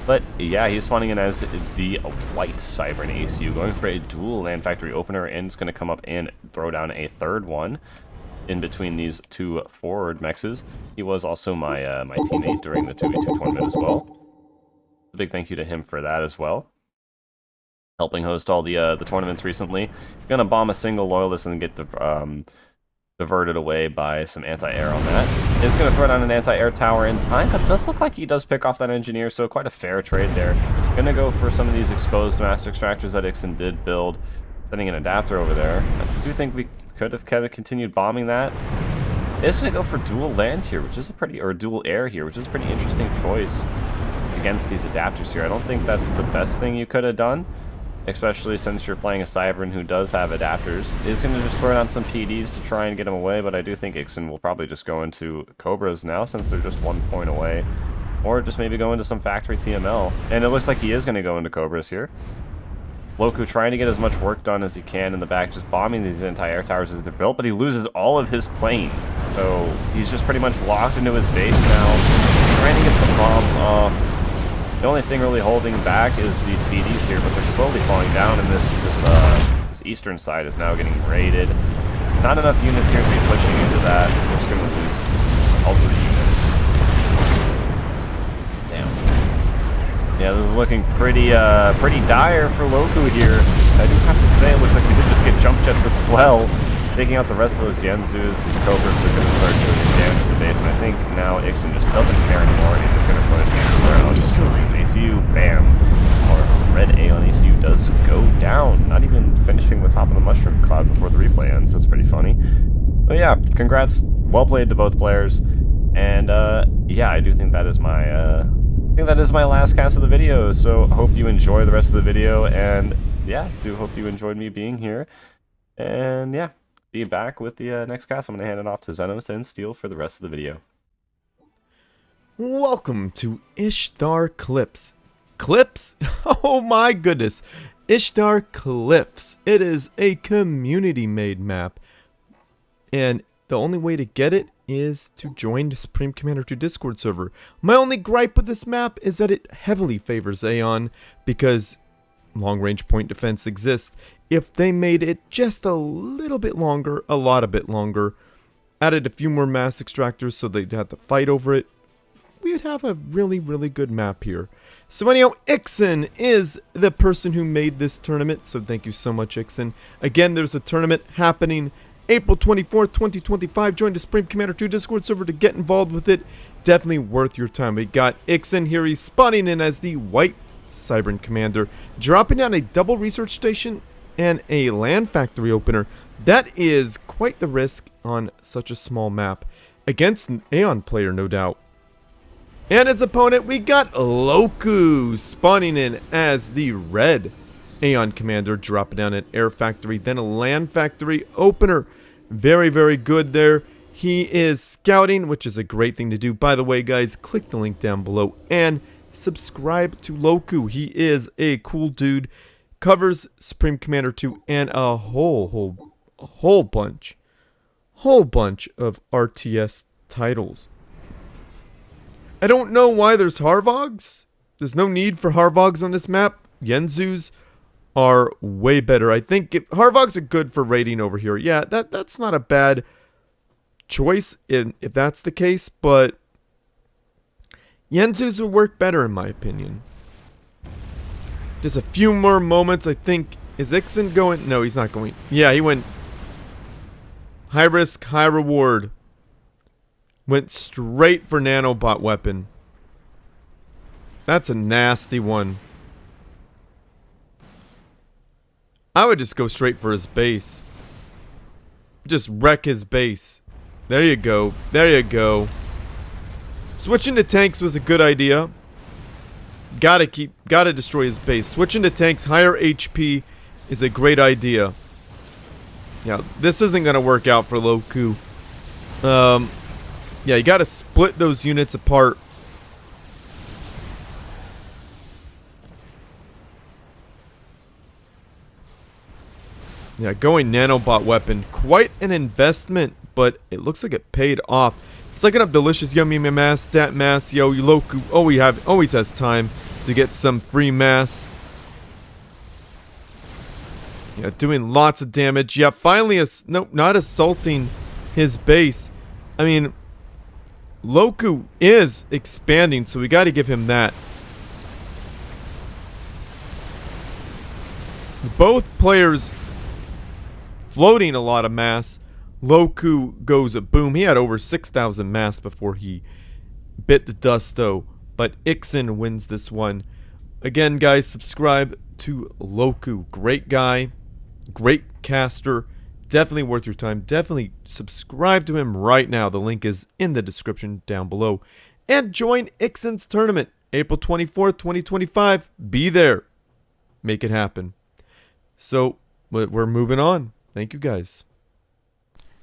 But yeah, he's spawning in as the white Cybern ACU, going for a dual land factory opener, and is going to come up and throw down a third one in between these two forward mexes. He was also my my teammate during the 2v2 tournament as well. A big thank you to him for that as well. Helping host all the tournaments recently. Gonna bomb a single loyalist and get diverted away by some anti-air on that. Is gonna throw down an anti-air tower in time, but it does look like he does pick off that engineer, so quite a fair trade there. Gonna go for some of these exposed master extractors that Ixen did build, sending an adapter over there. I do think we could have kind of continued bombing that. It's gonna go for dual land here, which is a pretty, or dual air here, which is a pretty interesting choice against these adapters here. I don't think that's the best thing you could have done, especially since you're playing a Cybern who does have adapters. Is going to just throw down some PDs to try and get him away, but I do think Ixen will probably just go into Cobras now, since they're just 1 point away. Or just maybe go into some factory TML. And it looks like he is going to go into Cobras here. Loku trying to get as much work done as he can in the back, just bombing these anti-air towers as they're built, but he loses all of his planes. So he's just pretty much locked into his base now, trying to get some bombs off. The only thing really holding back is these PDs here, but they're slowly falling down, and this eastern side is now getting raided. Not enough units here to be pushing into that. We're just going to lose all 3 units. Damn. Yeah, this is looking pretty dire for Loku here. I do have to say, it looks like we did just get jump jets as well. Taking out the rest of those Yenzus, these Cobras are going to start doing damage to the base, and I think now Ixen just doesn't care anymore, and he's going to finish against around his ACU. Bam! Our red Aeon ACU does go down, not even finishing the top of the mushroom cloud before the replay ends. That's pretty funny. But yeah, congrats, well played to both players, and yeah, I do think that is my last cast of the video. So hope you enjoy the rest of the video, and yeah, do hope you enjoyed me being here, and yeah. Be back with the next cast. I'm going to hand it off to Xenos and Steel for the rest of the video. Welcome to Ishtar Clips. Clips? Oh my goodness. Ishtar Cliffs. It is a community-made map. And the only way to get it is to join the Supreme Commander 2 Discord server. My only gripe with this map is that it heavily favors Aeon because long-range point defense exists. If they made it just a little bit longer, a lot a bit longer, added a few more mass extractors so they'd have to fight over it, we'd have a really, really good map here. So anyhow, Ixen is the person who made this tournament, so thank you so much, Ixen. Again, there's a tournament happening April 24th, 2025. Join the Supreme Commander 2 Discord server to get involved with it. Definitely worth your time. We got Ixen here. He's spawning in as the white Cybern Commander, dropping down a double research station and a land factory opener. That is quite the risk on such a small map. Against an Aeon player, no doubt. And as opponent, we got Loku spawning in as the red Aeon Commander, drop it down at Air Factory, then a Land Factory opener. Very, very good there. He is scouting, which is a great thing to do. By the way, guys, click the link down below and subscribe to Loku. He is a cool dude. Covers Supreme Commander 2 and a whole bunch of RTS titles. I don't know why there's Harvogs. There's no need for Harvogs on this map. Yenzus are way better. I think Harvogs are good for raiding over here. Yeah, that's not a bad choice if that's the case, but Yenzus would work better in my opinion. Just a few more moments, I think. Is Ixen going? No, he's not going. Yeah, he went high risk, high reward. Went straight for nanobot weapon. That's a nasty one. I would just go straight for his base. Just wreck his base. There you go. There you go. Switching to tanks was a good idea. Gotta destroy his base. Switching to tanks, higher HP is a great idea. Yeah, this isn't gonna work out for Loku. Yeah, you gotta split those units apart. Yeah, going nanobot weapon. Quite an investment, but it looks like it paid off. Second up, delicious yummy mass, stat mass. Yo, Loku always has time to get some free mass. Yeah, doing lots of damage. Yeah, finally, not assaulting his base. I mean, Loku is expanding, so we got to give him that. Both players floating a lot of mass. Loku goes a boom. He had over 6,000 mass before he bit the dusto. But Ixen wins this one. Again, guys, subscribe to Loku. Great guy. Great caster. Definitely worth your time. Definitely subscribe to him right now. The link is in the description down below. And join Ixen's tournament. April 24th, 2025. Be there. Make it happen. So, we're moving on. Thank you, guys.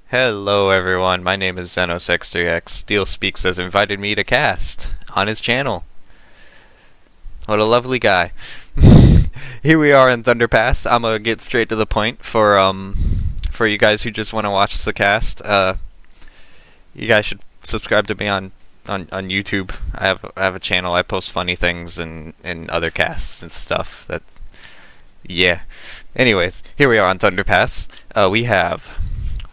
Hello everyone, my name is Xenos-X3X. Steel Speaks has invited me to cast on his channel. What a lovely guy. Here we are in Thunder Pass. I'm gonna get straight to the point for you guys who just want to watch the cast. You guys should subscribe to me on YouTube. I have a channel. I post funny things and other casts and stuff. Yeah. Anyways, here we are on Thunder Pass. We have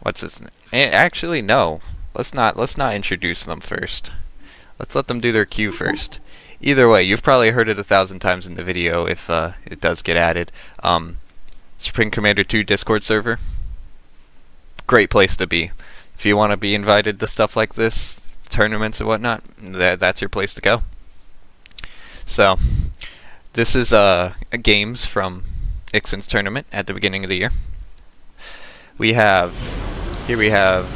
what's his name? Actually, no. Let's not introduce them first. Let's let them do their cue first. Either way, you've probably heard it 1,000 times in the video if it does get added. Supreme Commander 2 Discord server. Great place to be. If you want to be invited to stuff like this, tournaments and whatnot, that's your place to go. So, this is games from Ixen's tournament at the beginning of the year. Here we have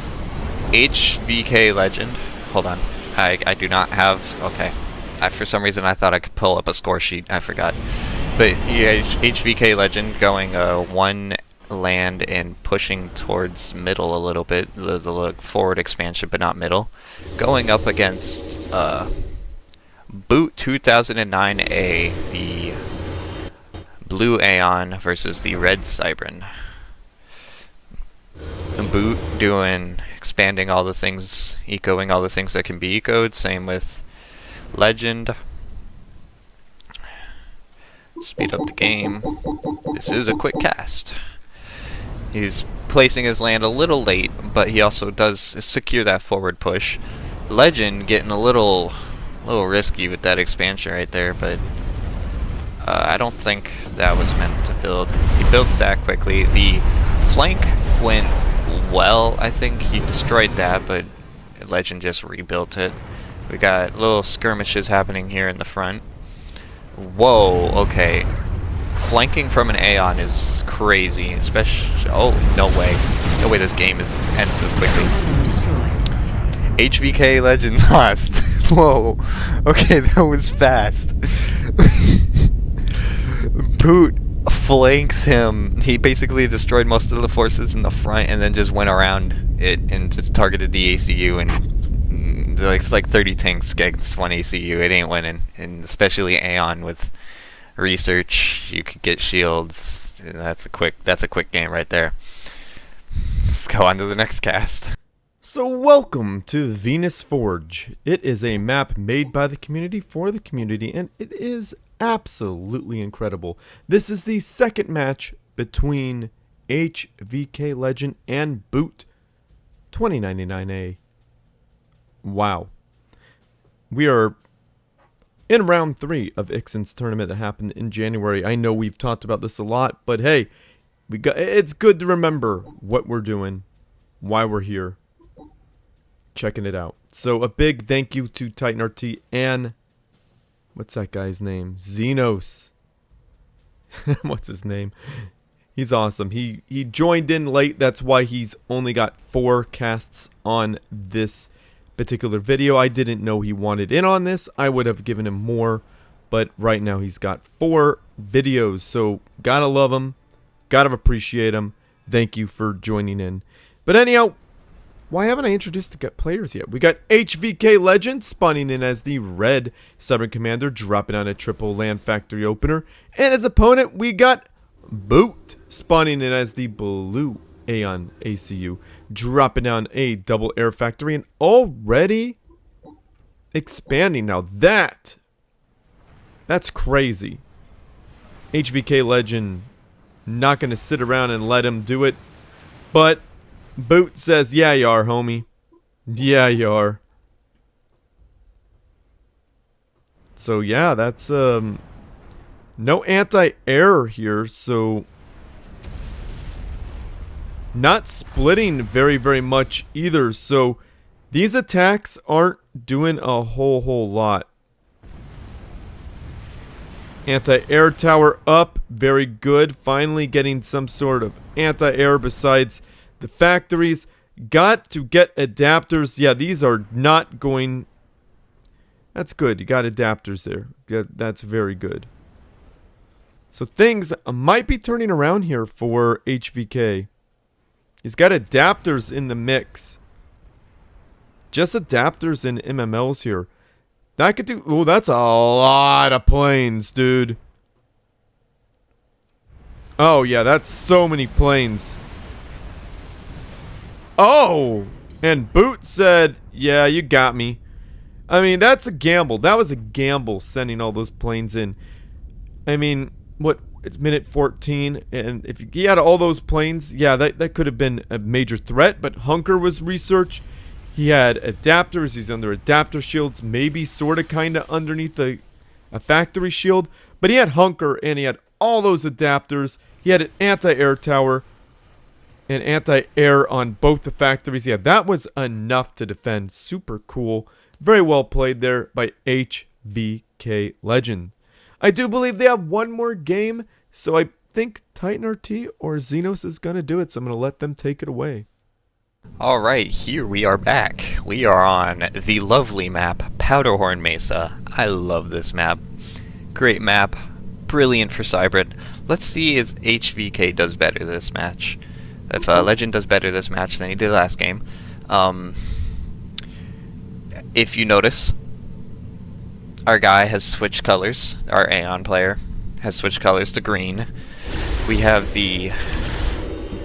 HVK Legend. Hold on. I do not have... Okay. For some reason I thought I could pull up a score sheet. I forgot. But yeah, HVK Legend going one land and pushing towards middle a little bit. The forward expansion, but not middle. Going up against Boot 2009A, the Blue Aeon versus the Red Cybran. Boot expanding all the things, ecoing all the things that can be ecoed. Same with Legend. Speed up the game. This is a quick cast. He's placing his land a little late, but he also does secure that forward push. Legend getting a little risky with that expansion right there, but I don't think that was meant to build. He builds that quickly. The flank went well. I think he destroyed that, but Legend just rebuilt it. We got little skirmishes happening here in the front. Whoa, okay. Flanking from an Aeon is crazy, especially... Oh, no way. No way this game ends this quickly. HVK Legend lost. Whoa. Okay, that was fast. Boot flanks him. He basically destroyed most of the forces in the front and then just went around it and just targeted the ACU, and it's like 30 tanks against 1 ACU. It ain't winning. And especially Aeon with research, you could get shields. That's a quick game right there. Let's go on to the next cast. So welcome to Venus Forge. It is a map made by the community for the community, and it is absolutely incredible. This is the second match between HVK Legend and Boot 2099A. Wow. We are in round 3 of Ixen's tournament that happened in January. I know we've talked about this a lot, but hey, it's good to remember what we're doing, why we're here, checking it out. So a big thank you to TitanRT and what's that guy's name? Xenos. What's his name? He's awesome. He joined in late. That's why he's only got 4 casts on this particular video. I didn't know he wanted in on this. I would have given him more, but right now he's got 4 videos. So gotta love him. Gotta appreciate him. Thank you for joining in. But anyhow, why haven't I introduced the players yet? We got HVK Legend spawning in as the red Cyber Commander, dropping on a triple land factory opener. And as opponent, we got Boot spawning in as the blue Aeon ACU, dropping down a double air factory and already expanding. Now that's crazy. HVK Legend not going to sit around and let him do it, but Boot says, yeah, you are, homie. Yeah, you are. So, yeah, that's, no anti-air here, so not splitting very, very much either. So, these attacks aren't doing a whole lot. Anti-air tower up, very good. Finally getting some sort of anti-air besides the factories. Got to get adapters. Yeah, these are not going... That's good. You got adapters there. That's very good. So things might be turning around here for HVK. He's got adapters in the mix. Just adapters and MMLs here. That could do... Oh, that's a lot of planes, dude. Oh, yeah, that's so many planes. Oh! And Boot said, yeah, you got me. I mean, that's a gamble. That was a gamble, sending all those planes in. I mean, what? It's minute 14, and if he had all those planes, yeah, that could have been a major threat, but Hunker was research. He had adapters. He's under adapter shields, maybe sort of kind of underneath a factory shield. But he had Hunker, and he had all those adapters. He had an anti-air tower and anti-air on both the factories. Yeah, that was enough to defend. Super cool. Very well played there by HVK Legend. I do believe they have one more game, so I think TitanRT or Xenos is going to do it, so I'm going to let them take it away. Alright, here we are back. We are on the lovely map, Powderhorn Mesa. I love this map. Great map. Brilliant for Cybrid. Let's see if HVK does better this match. If Legend does better this match than he did last game. If you notice, our guy has switched colors. Our Aeon player has switched colors to green. We have the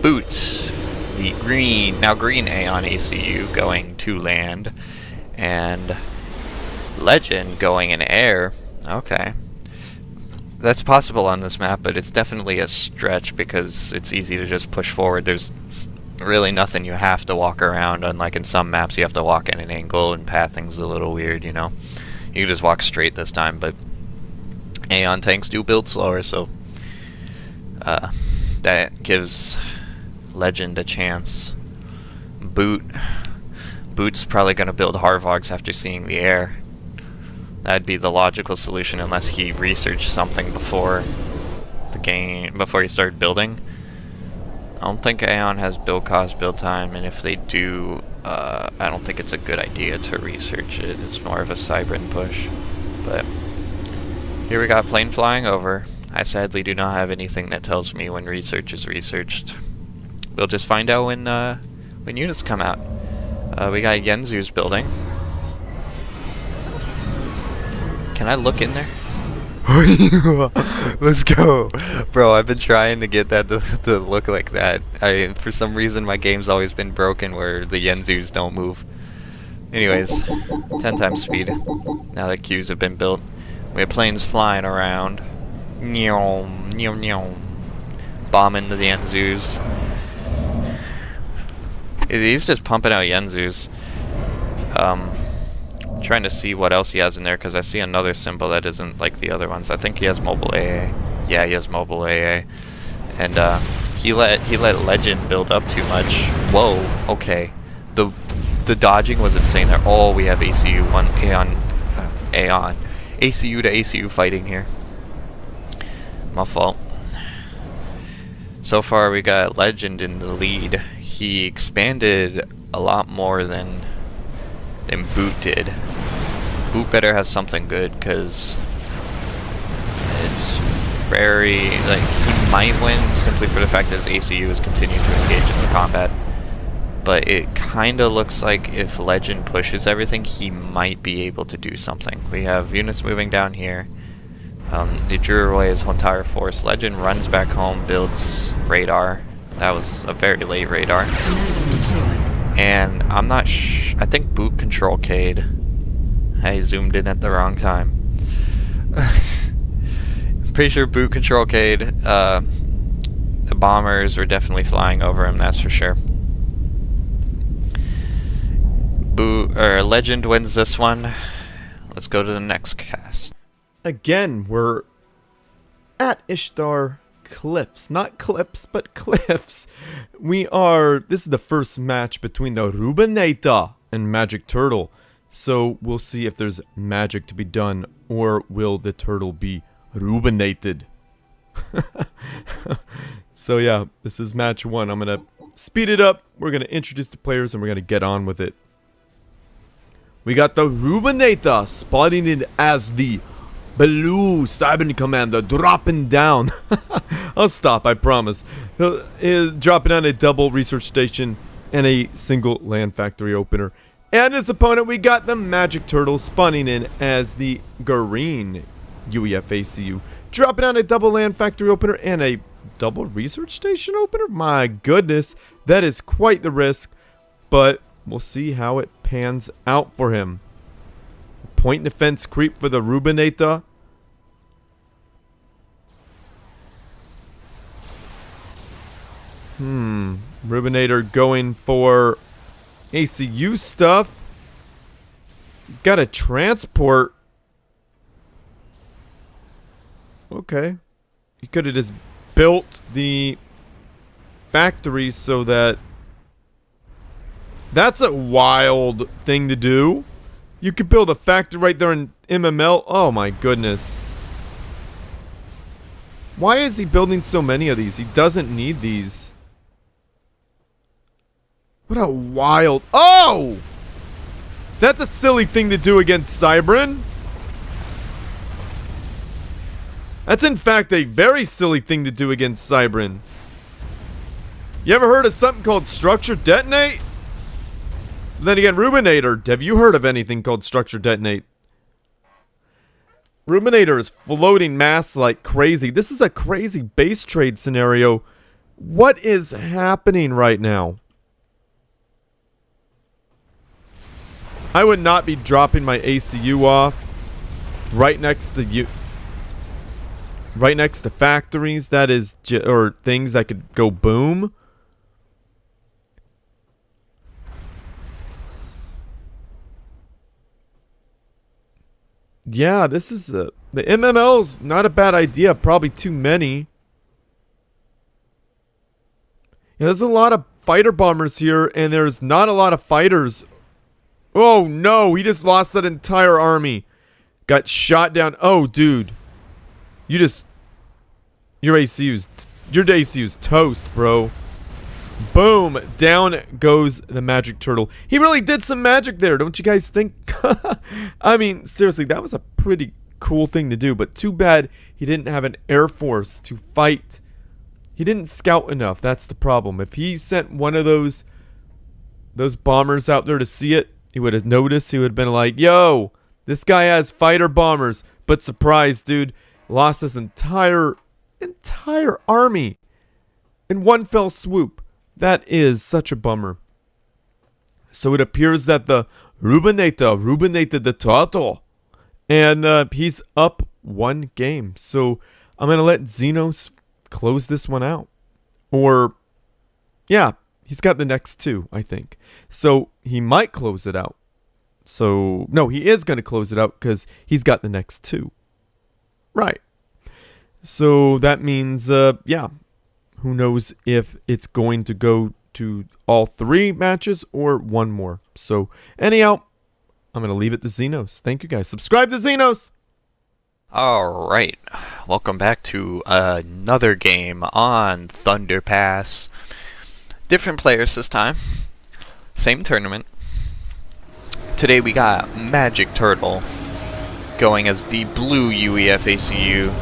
Boot, the green, now green Aeon ACU going to land, and Legend going in air. Okay. That's possible on this map, but it's definitely a stretch because it's easy to just push forward. There's really nothing you have to walk around, unlike in some maps you have to walk at an angle and pathing's a little weird, you know. You can just walk straight this time, but Aeon tanks do build slower, so that gives Legend a chance. Boot's probably going to build Harvogs after seeing the air. That'd be the logical solution unless he researched something before the game, before he started building. I don't think Aeon has build cost, build time, and if they do, I don't think it's a good idea to research it. It's more of a Cybrid push. But here we got plane flying over. I sadly do not have anything that tells me when research is researched. We'll just find out when units come out. We got Yenzu's building. Can I look in there? Let's go. Bro, I've been trying to get that to look like that. For some reason my game's always been broken where the Yenzus don't move. Anyways, 10 times speed. Now that queues have been built. We have planes flying around. Bombing the Yenzus. He's just pumping out Yenzus. Trying to see what else he has in there because I see another symbol that isn't like the other ones. I think he has mobile AA. Yeah, he has mobile AA. And he let Legend build up too much. Whoa, okay. The dodging was insane there. Oh, we have ACU one Aeon. ACU to ACU fighting here. My fault. So far we got Legend in the lead. He expanded a lot more than Boot did. Boot better have something good because it's very, like, he might win simply for the fact that his ACU is continuing to engage in the combat. But it kinda looks like if Legend pushes everything, he might be able to do something. We have units moving down here. He drew away his whole entire force. Legend runs back home, builds radar. That was a very late radar. And I'm not I think Boot control Cade. I zoomed in at the wrong time. Pretty sure Boot control Cade. The bombers were definitely flying over him, that's for sure. Legend wins this one. Let's go to the next cast. Again, we're at Ishtar Cliffs. Not clips, but cliffs. This is the first match between the Reubenator and Magic Turtle. So we'll see if there's magic to be done, or will the turtle be Reubenated. So yeah, this is match 1. I'm gonna speed it up. We're gonna introduce the players and we're gonna get on with it. We got the Reubenator spotting it as the Blue Cyber Commander, dropping down. I'll stop, I promise. He'll dropping down a double research station and a single land factory opener. And his opponent, we got the Magic Turtle spawning in as the green UEF-ACU, dropping down a double land factory opener and a double research station opener. My goodness, that is quite the risk, but we'll see how it pans out for him. Point defense creep for the Reubenator. Reubenator going for ACU stuff. He's got a transport. Okay. He could have just built the factory so that... That's a wild thing to do. You could build a factory right there in MML. Oh my goodness. Why is he building so many of these? He doesn't need these. What a wild... Oh! That's a silly thing to do against Cybran. That's in fact a very silly thing to do against Cybran. You ever heard of something called structure detonate? Then again, Reubenator, have you heard of anything called structure detonate? Reubenator is floating mass like crazy. This is a crazy base trade scenario. What is happening right now? I would not be dropping my ACU off right next to you. Right next to factories, that is, or things that could go boom. Yeah, this is the MML's not a bad idea. Probably too many. Yeah, there's a lot of fighter bombers here, and there's not a lot of fighters. Oh no, he just lost that entire army. Got shot down. Oh, dude. Your ACU's toast, bro. Boom. Down goes the Magic Turtle. He really did some magic there, don't you guys think? I mean, seriously, that was a pretty cool thing to do, but too bad he didn't have an air force to fight. He didn't scout enough. That's the problem. If he sent one of those bombers out there to see it, he would have noticed. He would have been like, yo, this guy has fighter bombers. But surprise, dude, lost his entire army in one fell swoop. That is such a bummer. So it appears that the Reubenator the turtle, and he's up one game. So I'm gonna let Xenos close this one out, or yeah, he's got the next two, I think. So he might close it out. So no, he is gonna close it out because he's got the next two. Right. So that means yeah, who knows if it's going to go to all three matches or one more. So anyhow, I'm gonna leave it to Xenos. Thank you guys. Subscribe to Xenos. Alright, welcome back to another game on Thunder Pass. Different players this time. Same tournament. Today we got Magic Turtle going as the blue UEF ACU.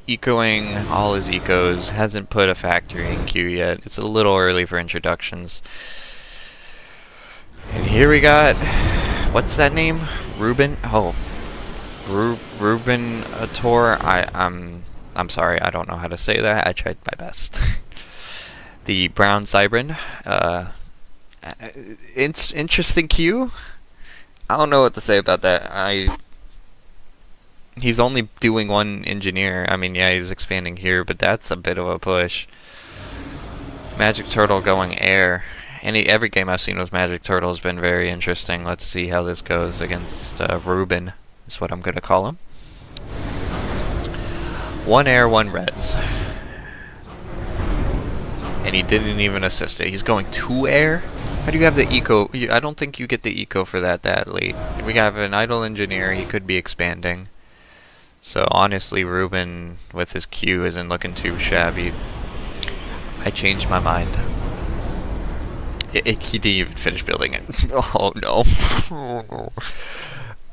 Ecoing all his ecos. Hasn't put a factory in queue yet. It's a little early for introductions. And here we got... what's that name? Reuben? Oh. Reubenator. I'm sorry, I don't know how to say that. I tried my best. The brown Cybran. Interesting queue. I don't know what to say about that. He's only doing one engineer. I mean, yeah, he's expanding here, but that's a bit of a push. Magic Turtle going air. Every game I've seen with Magic Turtle has been very interesting. Let's see how this goes against Reuben, is what I'm going to call him. One air, one res. And he didn't even assist it. He's going two air? How do you have the eco? I don't think you get the eco for that late. We have an idle engineer. He could be expanding. So honestly, Reuben with his Q isn't looking too shabby. I changed my mind. He didn't even finish building it. Oh no.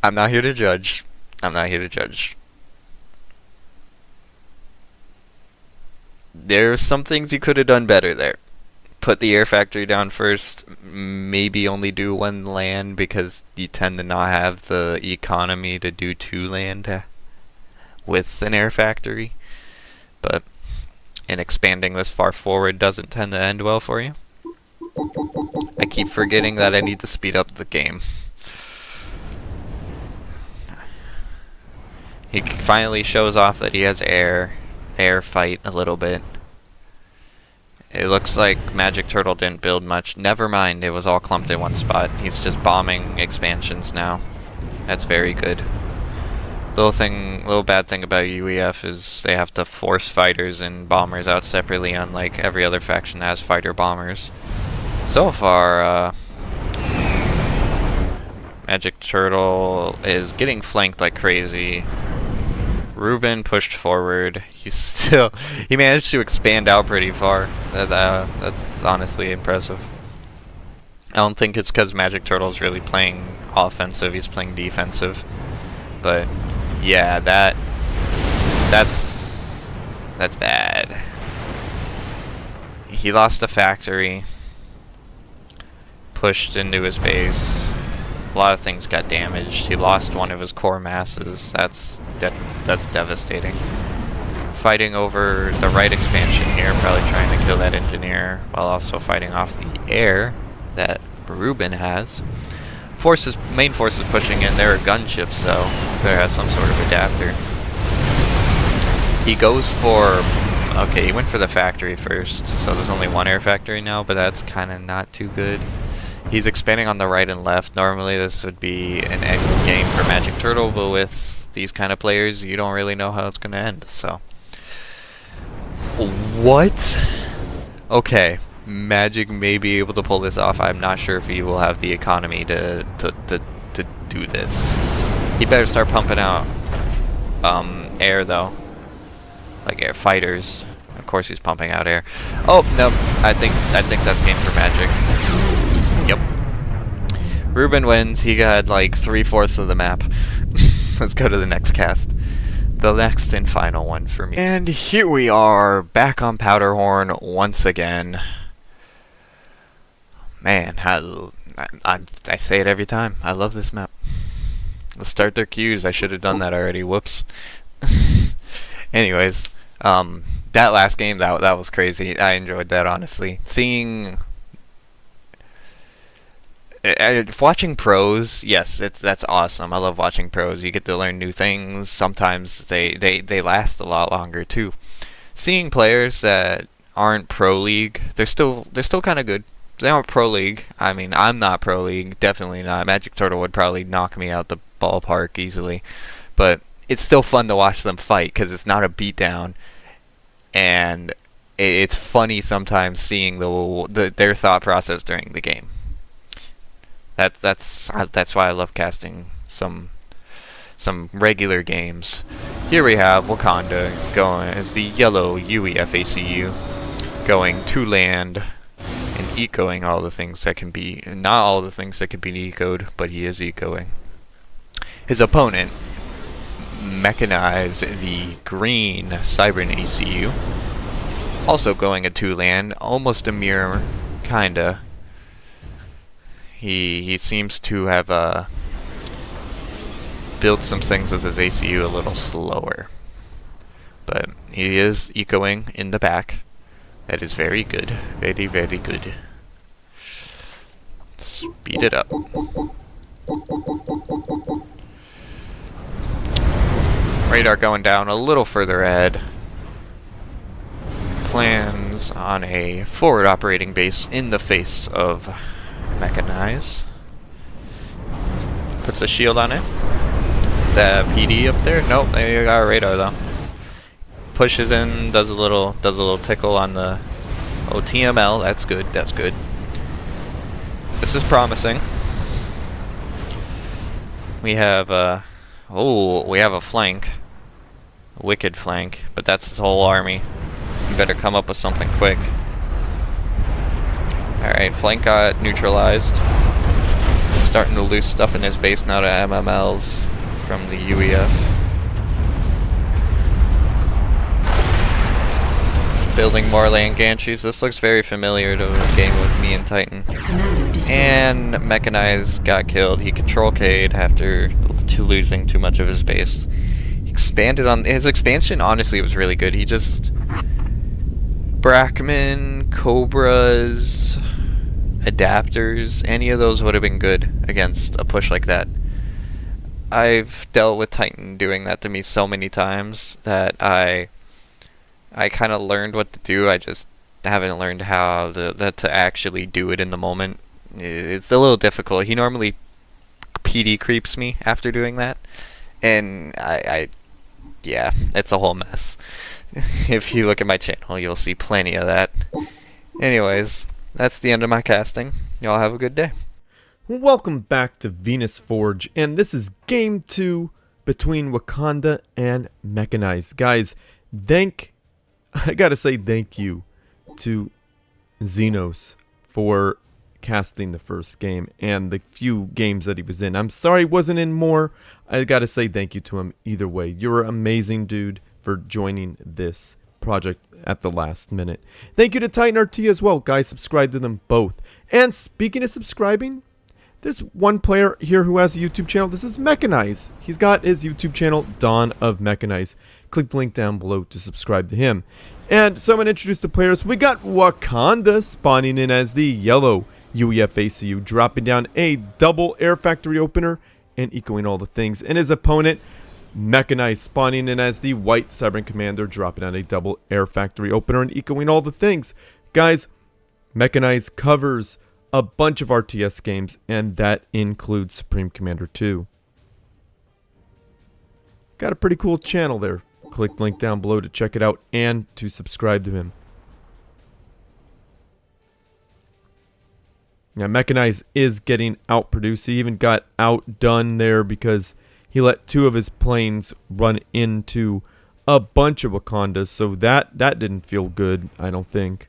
I'm not here to judge. There's some things you could have done better there. Put the air factory down first. Maybe only do one land because you tend to not have the economy to do two land with an air factory. But expanding this far forward doesn't tend to end well for you. I keep forgetting that I need to speed up the game. He finally shows off that he has air fight a little bit. It looks like Magic Turtle didn't build much. Never mind, it was all clumped in one spot. He's just bombing expansions now. That's very good. Little bad thing about UEF is they have to force fighters and bombers out separately, unlike every other faction that has fighter bombers. So far, Magic Turtle is getting flanked like crazy. Reuben pushed forward. He managed to expand out pretty far. That's honestly impressive. I don't think it's because Magic Turtle's really playing offensive. He's playing defensive. But yeah, that's bad. He lost a factory. Pushed into his base. A lot of things got damaged. He lost one of his core masses. That's devastating. Fighting over the right expansion here, probably trying to kill that engineer, while also fighting off the air that Reuben has. Main forces pushing in. There are gunships, though. There has some sort of adapter. He goes for... okay, he went for the factory first, so there's only one air factory now, but that's kind of not too good. He's expanding on the right and left. Normally this would be an end game for Magic Turtle, but with these kind of players, you don't really know how it's going to end, so... What? Okay, Magic may be able to pull this off. I'm not sure if he will have the economy to do this. He better start pumping out air, though. Like air fighters. Of course he's pumping out air. Oh, no, I think that's game for Magic. Yep. Reuben wins. He got like 3/4 of the map. let's go to the next cast. The next and final one for me. And here we are, back on Powderhorn once again. Man, I say it every time. I love this map. Let's start their queues. I should have done that already. Whoops. Anyways, that last game, that was crazy. I enjoyed that, honestly. Watching pros, yes, that's awesome. I love watching pros. You get to learn new things. Sometimes they last a lot longer too. Seeing players that aren't pro league, they're still kind of good. They aren't pro league. I mean, I'm not pro league, definitely not. Magic Turtle would probably knock me out the ballpark easily, but it's still fun to watch them fight because it's not a beatdown, and it's funny sometimes seeing their thought process during the game. That's why I love casting some regular games. Here we have Wakanda going as the yellow UEFACU, going to land and ecoing all the things that can be, not all the things that can be ecoed, but he is ecoing. His opponent, Mechanize, the green Cybern ECU, also going a 2-land, almost a mirror, kinda. He seems to have built some things with his ACU a little slower, but he is ecoing in the back. That is very good, very, very good. Speed it up. Radar going down a little further ahead. Plans on a forward operating base in the face of Mechanize. Puts a shield on it. Is that a PD up there? Nope, they got a radar though. Pushes in, does a little tickle on the OTML. That's good. That's good. This is promising. We have we have a flank, a wicked flank, but that's his whole army. You better come up with something quick. All right, flank got neutralized. He's starting to lose stuff in his base now to MMLs from the UEF. Building more land gantries. This looks very familiar to a game with me and Titan. And Mechanize got killed. He control K'd after losing too much of his base. Expanded on his expansion. Honestly, was really good. He just Brackman, Cobras, adapters. Any of those would have been good against a push like that. I've dealt with Titan doing that to me so many times that I kind of learned what to do. I just haven't learned how to actually do it in the moment. It's a little difficult. He normally PD creeps me after doing that, and yeah, it's a whole mess. If you look at my channel, you'll see plenty of that. Anyways, that's the end of my casting. Y'all have a good day. Welcome back to Venus Forge, and this is game 2 between Wakanda and Mechanize. Guys, I gotta say thank you to Xenos for casting the first game and the few games that he was in. I'm sorry he wasn't in more. I gotta say thank you to him either way. You're an amazing dude for joining this project at the last minute. Thank you to Titan RT as well. Guys, subscribe to them both. And speaking of subscribing, there's one player here who has a YouTube channel. This is Mechanize. He's got his YouTube channel, Dawn of Mechanize. Click the link down below to subscribe to him. And so I'm going to introduce the players. We got Wakanda spawning in as the yellow UEFACU, dropping down a double air factory opener and ecoing all the things. And his opponent, Mechanize, spawning in as the white Cybern Commander, dropping down a double air factory opener and ecoing all the things. Guys, Mechanize covers a bunch of RTS games, and that includes Supreme Commander 2. Got a pretty cool channel there. Click the link down below to check it out and to subscribe to him. Now, Mechanize is getting outproduced. He even got outdone there because he let 2 of his planes run into a bunch of Wakandas, so that didn't feel good, I don't think.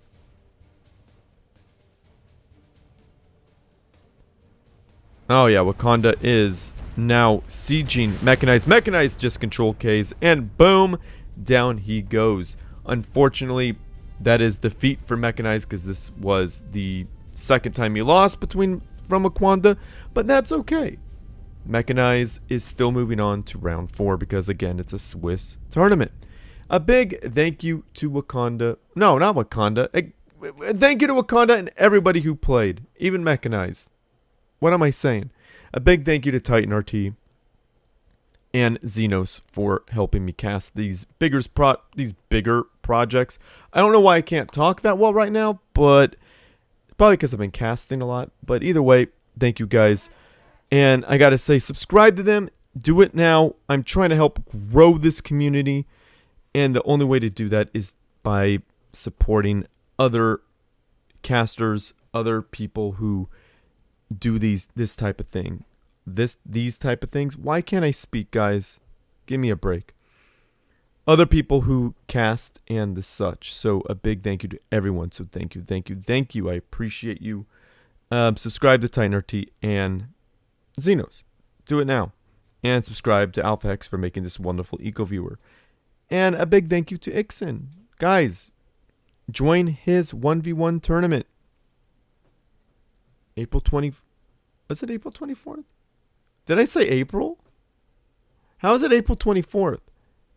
Oh yeah, Wakanda is now sieging Mechanize. Mechanize just control Ks, and boom, down he goes. Unfortunately, that is defeat for Mechanize because this was the second time he lost from Wakanda, but that's okay. Mechanize is still moving on to round 4 because again, it's a Swiss tournament. A big thank you to Wakanda. No, not Wakanda. Thank you to Wakanda and everybody who played, even Mechanize. What am I saying? A big thank you to Titan RT and Xenos for helping me cast these bigger projects. I don't know why I can't talk that well right now, but probably because I've been casting a lot. But either way, thank you guys. And I gotta say, subscribe to them. Do it now. I'm trying to help grow this community. And the only way to do that is by supporting other casters, other people who do this type of thing. These type of things. Why can't I speak, guys? Give me a break. Other people who cast and the such. So a big thank you to everyone. So thank you. I appreciate you. Subscribe to Titan RT and Xenos. Do it now. And subscribe to Alphahex for making this wonderful eco viewer. And a big thank you to Ixen. Guys, join his 1v1 tournament. Was it April 24th? Did I say April? How is it April 24th?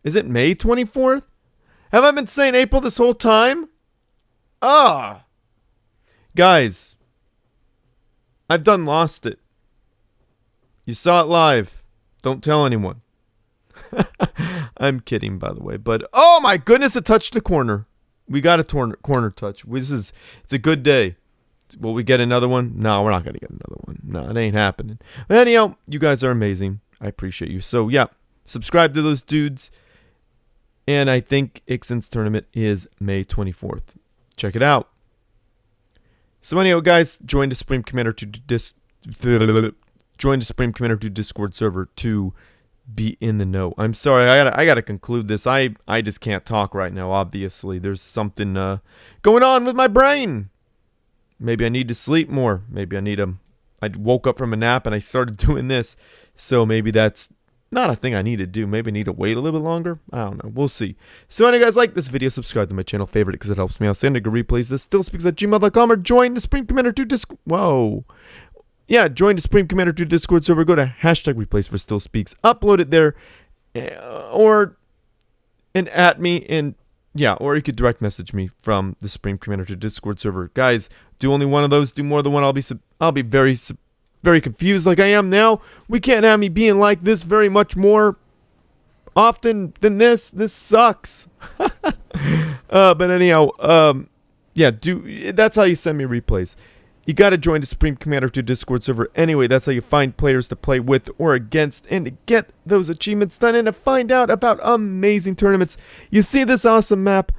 Is it May 24th? Have I been saying April this whole time? Guys, I've done lost it. You saw it live. Don't tell anyone. I'm kidding, by the way. But, oh my goodness, it touched the corner. We got a corner touch. It's a good day. Will we get another one? No, we're not going to get another one. No, it ain't happening. But anyhow, you guys are amazing. I appreciate you. So, yeah, subscribe to those dudes. And I think Ixen's tournament is May 24th. Check it out. So, anyhow, guys, join the Supreme Commander 2 Discord server to be in the know. I'm sorry, I gotta conclude this. I just can't talk right now, obviously. There's something going on with my brain. Maybe I need to sleep more. Maybe I woke up from a nap and I started doing this. So maybe that's not a thing I need to do. Maybe I need to wait a little bit longer. I don't know. We'll see. So anyway, guys, like this video, subscribe to my channel, favorite it because it helps me out. Send a good replays. This still speaks at gmail.com or join the Supreme Commander 2 Discord. Whoa. Yeah, join the Supreme Commander 2 Discord server. Go to #replays for Still Speaks. Upload it there, and at me, and yeah, or you could direct message me from the Supreme Commander 2 Discord server. Guys, do only one of those. Do more than one. I'll be very confused like I am now. We can't have me being like this very much more often than this. This sucks. But anyhow, yeah, that's how you send me replays. You got to join the Supreme Commander 2 Discord server anyway. That's how you find players to play with or against and to get those achievements done and to find out about amazing tournaments. You see this awesome map?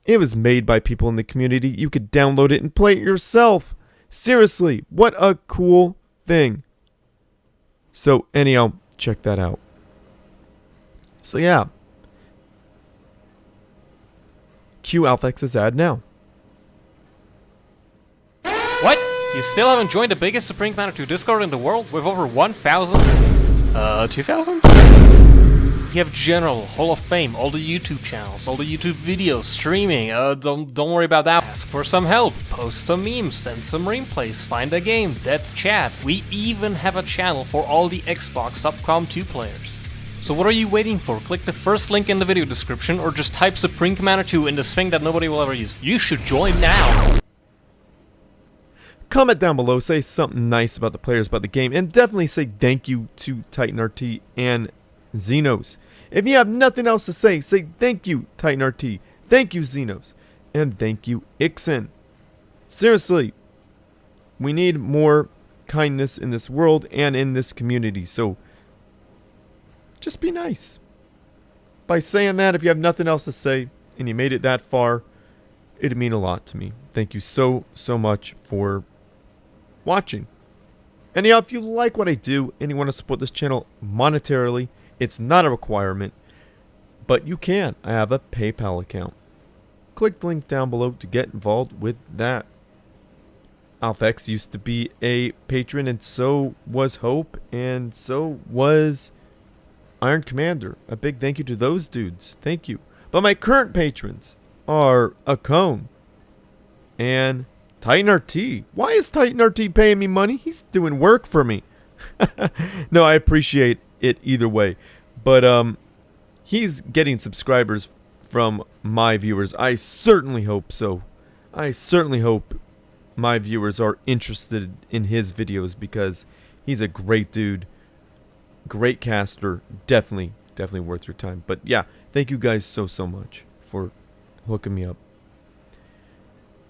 It was made by people in the community. You could download it and play it yourself. Seriously, what a cool thing. So anyhow, check that out. So yeah. Cue Alphex's ad now. What? You still haven't joined the biggest Supreme Commander 2 Discord in the world with over 1,000? 2,000? You have General, Hall of Fame, all the YouTube channels, all the YouTube videos, streaming, don't worry about that. Ask for some help, post some memes, send some replays, find a game, death chat. We even have a channel for all the Xbox Subcom 2 players. So what are you waiting for? Click the first link in the video description or just type Supreme Commander 2 in this thing that nobody will ever use. You should join now! Comment down below, say something nice about the players, about the game, and definitely say thank you to Titan RT and Xenos. If you have nothing else to say thank you, Titan RT, thank you, Xenos, and thank you, Ixen. Seriously, we need more kindness in this world and in this community, so just be nice. By saying that, if you have nothing else to say, and you made it that far, it'd mean a lot to me. Thank you so much for watching. Anyhow, if you like what I do and you want to support this channel monetarily, it's not a requirement, but you can. I have a PayPal account. Click the link down below to get involved with that. Alphahex used to be a patron, and so was Hope, and so was Iron Commander. A big thank you to those dudes. Thank you. But my current patrons are Akone and Titan RT. Why is Titan RT paying me money? He's doing work for me. No, I appreciate it either way. But he's getting subscribers from my viewers. I certainly hope so. I certainly hope my viewers are interested in his videos, because he's a great dude, great caster, definitely worth your time. But yeah, thank you guys so much for hooking me up.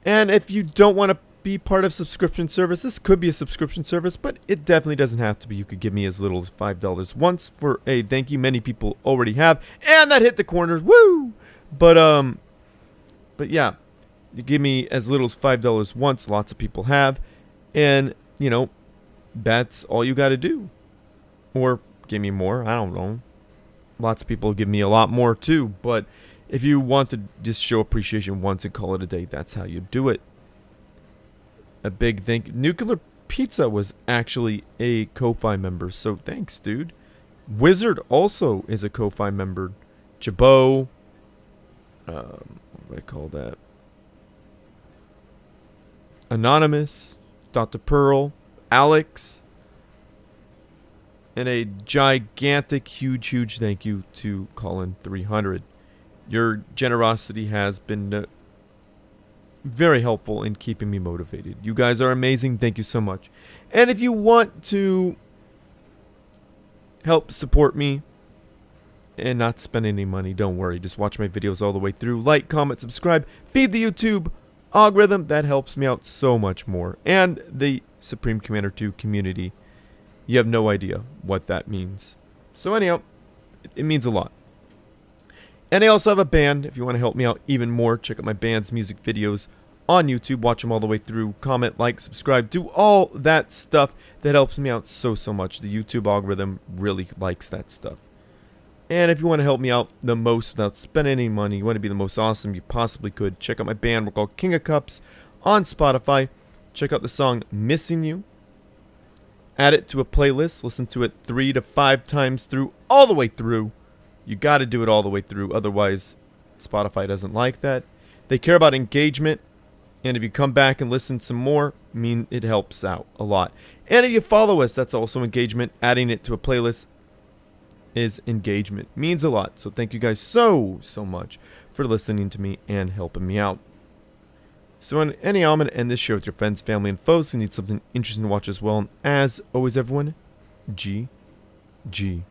And if you don't want to be part of subscription service, this could be a subscription service, but it definitely doesn't have to be. You could give me as little as $5 once for a thank you. Many people already have, and that hit the corners. Woo! But yeah, you give me as little as $5 once. Lots of people have, and you know, that's all you got to do. Or give me more. I don't know. Lots of people give me a lot more too, but if you want to just show appreciation once and call it a day, that's how you do it. A big thank you. Nuclear Pizza was actually a Ko-Fi member, so thanks, dude. Wizard also is a Ko-Fi member. Jabot. What do I call that? Anonymous. Dr. Pearl. Alex. And a gigantic, huge thank you to Colin300. Your generosity has been very helpful in keeping me motivated. You guys are amazing. Thank you so much. And if you want to help support me and not spend any money, don't worry. Just watch my videos all the way through. Like, comment, subscribe. Feed the YouTube algorithm. That helps me out so much more. And the Supreme Commander 2 community. You have no idea what that means. So anyhow, it means a lot. And I also have a band. If you want to help me out even more, check out my band's music videos on YouTube. Watch them all the way through. Comment, like, subscribe. Do all that stuff that helps me out so much. The YouTube algorithm really likes that stuff. And if you want to help me out the most without spending any money, you want to be the most awesome you possibly could, check out my band. We're called King of Cups on Spotify. Check out the song Missing You. Add it to a playlist. Listen to it 3 to 5 times through, all the way through. You got to do it all the way through, otherwise Spotify doesn't like that. They care about engagement, and if you come back and listen some more, it helps out a lot. And if you follow us, that's also engagement. Adding it to a playlist is engagement. Means a lot. So thank you guys so much for listening to me and helping me out. So anyhow, I'm going to end this show with your friends, family, and foes who need something interesting to watch as well. And as always, everyone, GG.